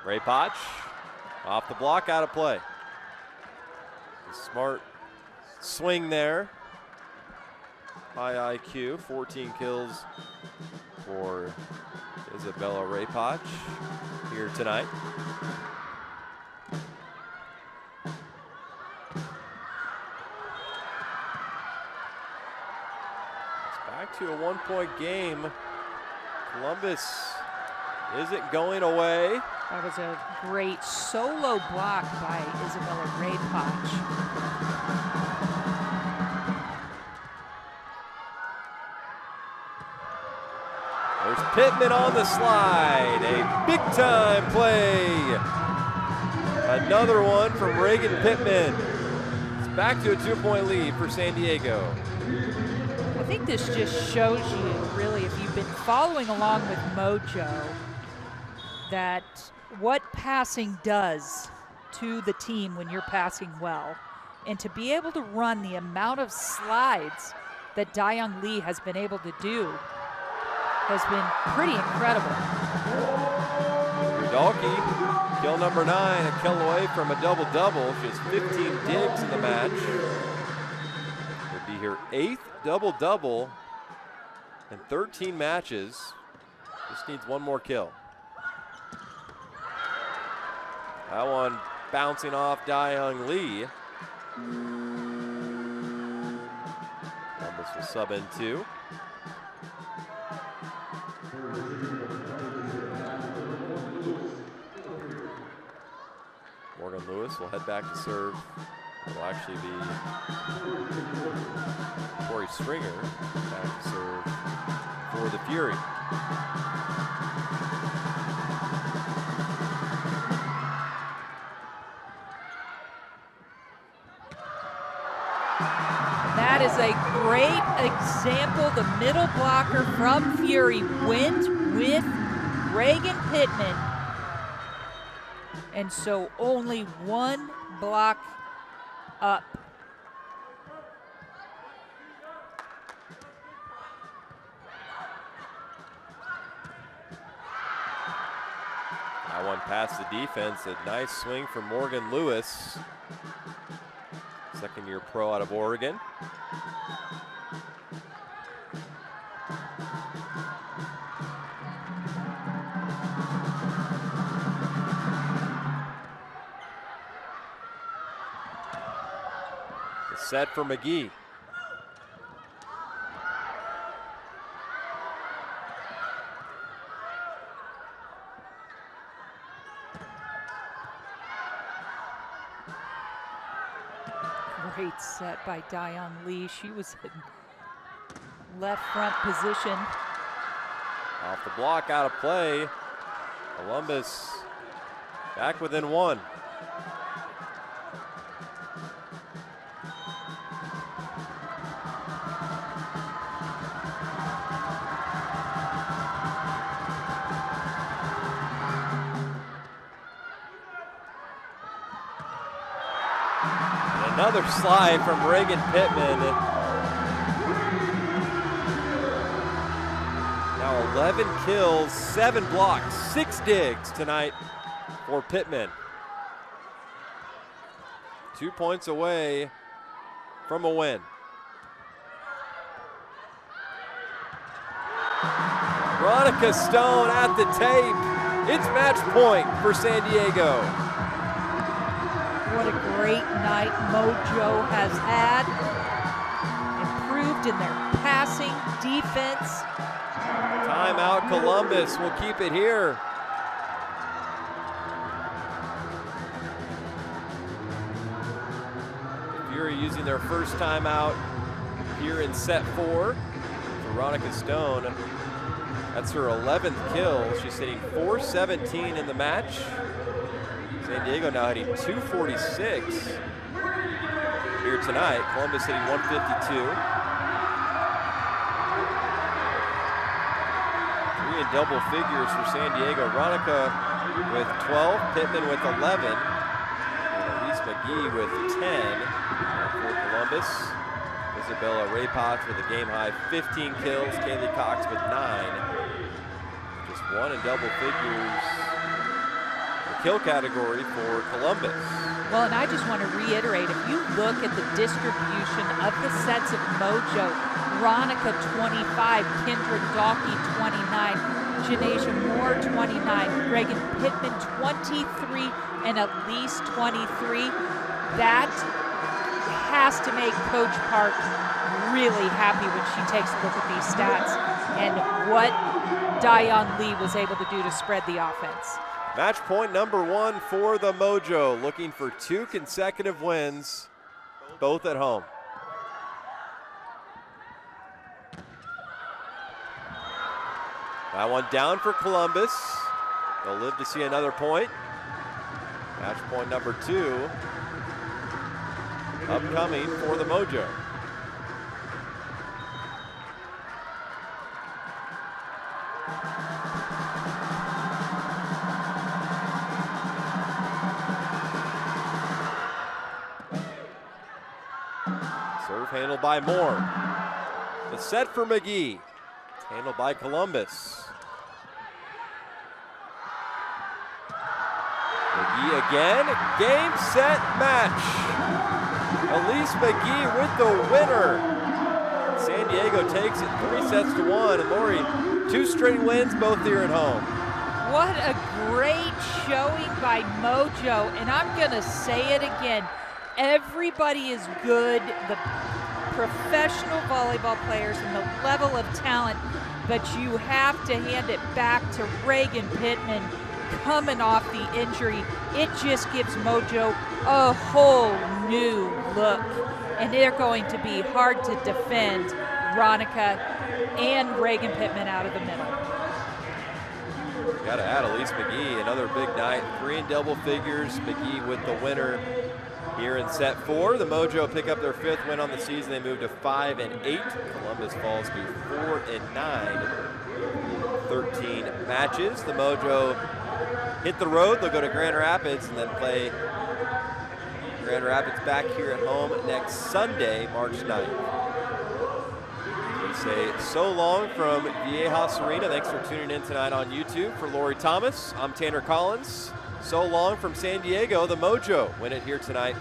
Speaker 3: Ray Potch off the block, out of play. A smart swing there. High IQ, 14 kills for Isabella Ray Potch here tonight. Back to a 1-point game. Columbus isn't going away.
Speaker 4: That was a great solo block by Isabella Ray Potch.
Speaker 3: There's Pittman on the slide. A big-time play. Another one from Reagan Pittman. It's back to a 2-point lead for San Diego.
Speaker 4: I think this just shows you, really, if you've been following along with Mojo, that what passing does to the team when you're passing well. And to be able to run the amount of slides that Dayoung Lee has been able to do has been pretty incredible.
Speaker 3: Rudalki, kill number 9, a kill away from a double-double. She has 15 digs in the match. It'll be her 8th double-double in 13 matches. Just needs one more kill. That one bouncing off Dayoung Lee. Columbus will sub in 2. Morgan Lewis will head back to serve. It'll actually be Corey Stringer back to serve for the Fury.
Speaker 4: example, the middle blocker from Fury went with Reagan Pittman. And so only one block up.
Speaker 3: That one past the defense. A nice swing from Morgan Lewis. Second-year pro out of Oregon. The set for McGee.
Speaker 4: Great set by Dion Lee. She was in left front position.
Speaker 3: Off the block, out of play. Columbus back within one. Another slide from Reagan Pittman. Now 11 kills, 7 blocks, 6 digs tonight for Pittman. 2 points away from a win. Veronica Stone at the tape. It's match point for San Diego.
Speaker 4: What a great night Mojo has had. Improved in their passing, defense.
Speaker 3: Timeout, Columbus will keep it here. Fury using their first timeout here in set 4. Veronica Stone, that's her 11th kill. She's hitting .417 in the match. San Diego now hitting .246 here tonight. Columbus hitting .152. 3 in double figures for San Diego. Veronica with 12, Pittman with 11, and Elise McGee with 10. And for Columbus, Isabella Raypots with a game-high 15 kills. Kaylee Cox with 9. Just 1 in double figures. Kill category for Columbus.
Speaker 4: Well, and I just want to reiterate, if you look at the distribution of the sets of Mojo, Veronica 25, Kendra Dalkey 29, Janasia Moore 29, Reagan Pittman 23, and Elise 23. That has to make Coach Park really happy when she takes a look at these stats and what Dion Lee was able to do to spread the offense.
Speaker 3: Match point number 1 for the Mojo, looking for 2 consecutive wins, both at home. That one down for Columbus. They'll live to see another point. Match point number 2 upcoming for the Mojo. Serve handled by Moore. The set for McGee. It's handled by Columbus. McGee again. Game, set, match. Elise McGee with the winner. San Diego takes it 3-1. And Lori, 2 straight wins, both here at home.
Speaker 4: What a great showing by Mojo. And I'm going to say it again. Everybody is good, the professional volleyball players and the level of talent, but you have to hand it back to Reagan Pittman coming off the injury. It just gives Mojo a whole new look, and they're going to be hard to defend Veronica and Reagan Pittman out of the middle.
Speaker 3: Got to add Elise McGee, another big night, 3 in double figures. McGee with the winner. Here in set 4, the Mojo pick up their 5th win on the season. They move to 5-8. Columbus falls to 4-9. 13 matches. The Mojo hit the road. They'll go to Grand Rapids and then play Grand Rapids back here at home next Sunday, March 9th. We say so long from Viejas Arena. Thanks for tuning in tonight on YouTube. For Lori Thomas, I'm Tanner Collins. So long from San Diego. The Mojo win it here tonight,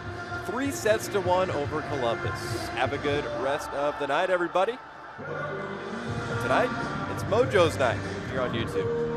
Speaker 3: 3-1 over Columbus. Have a good rest of the night, everybody. Tonight, it's Mojo's night here on YouTube.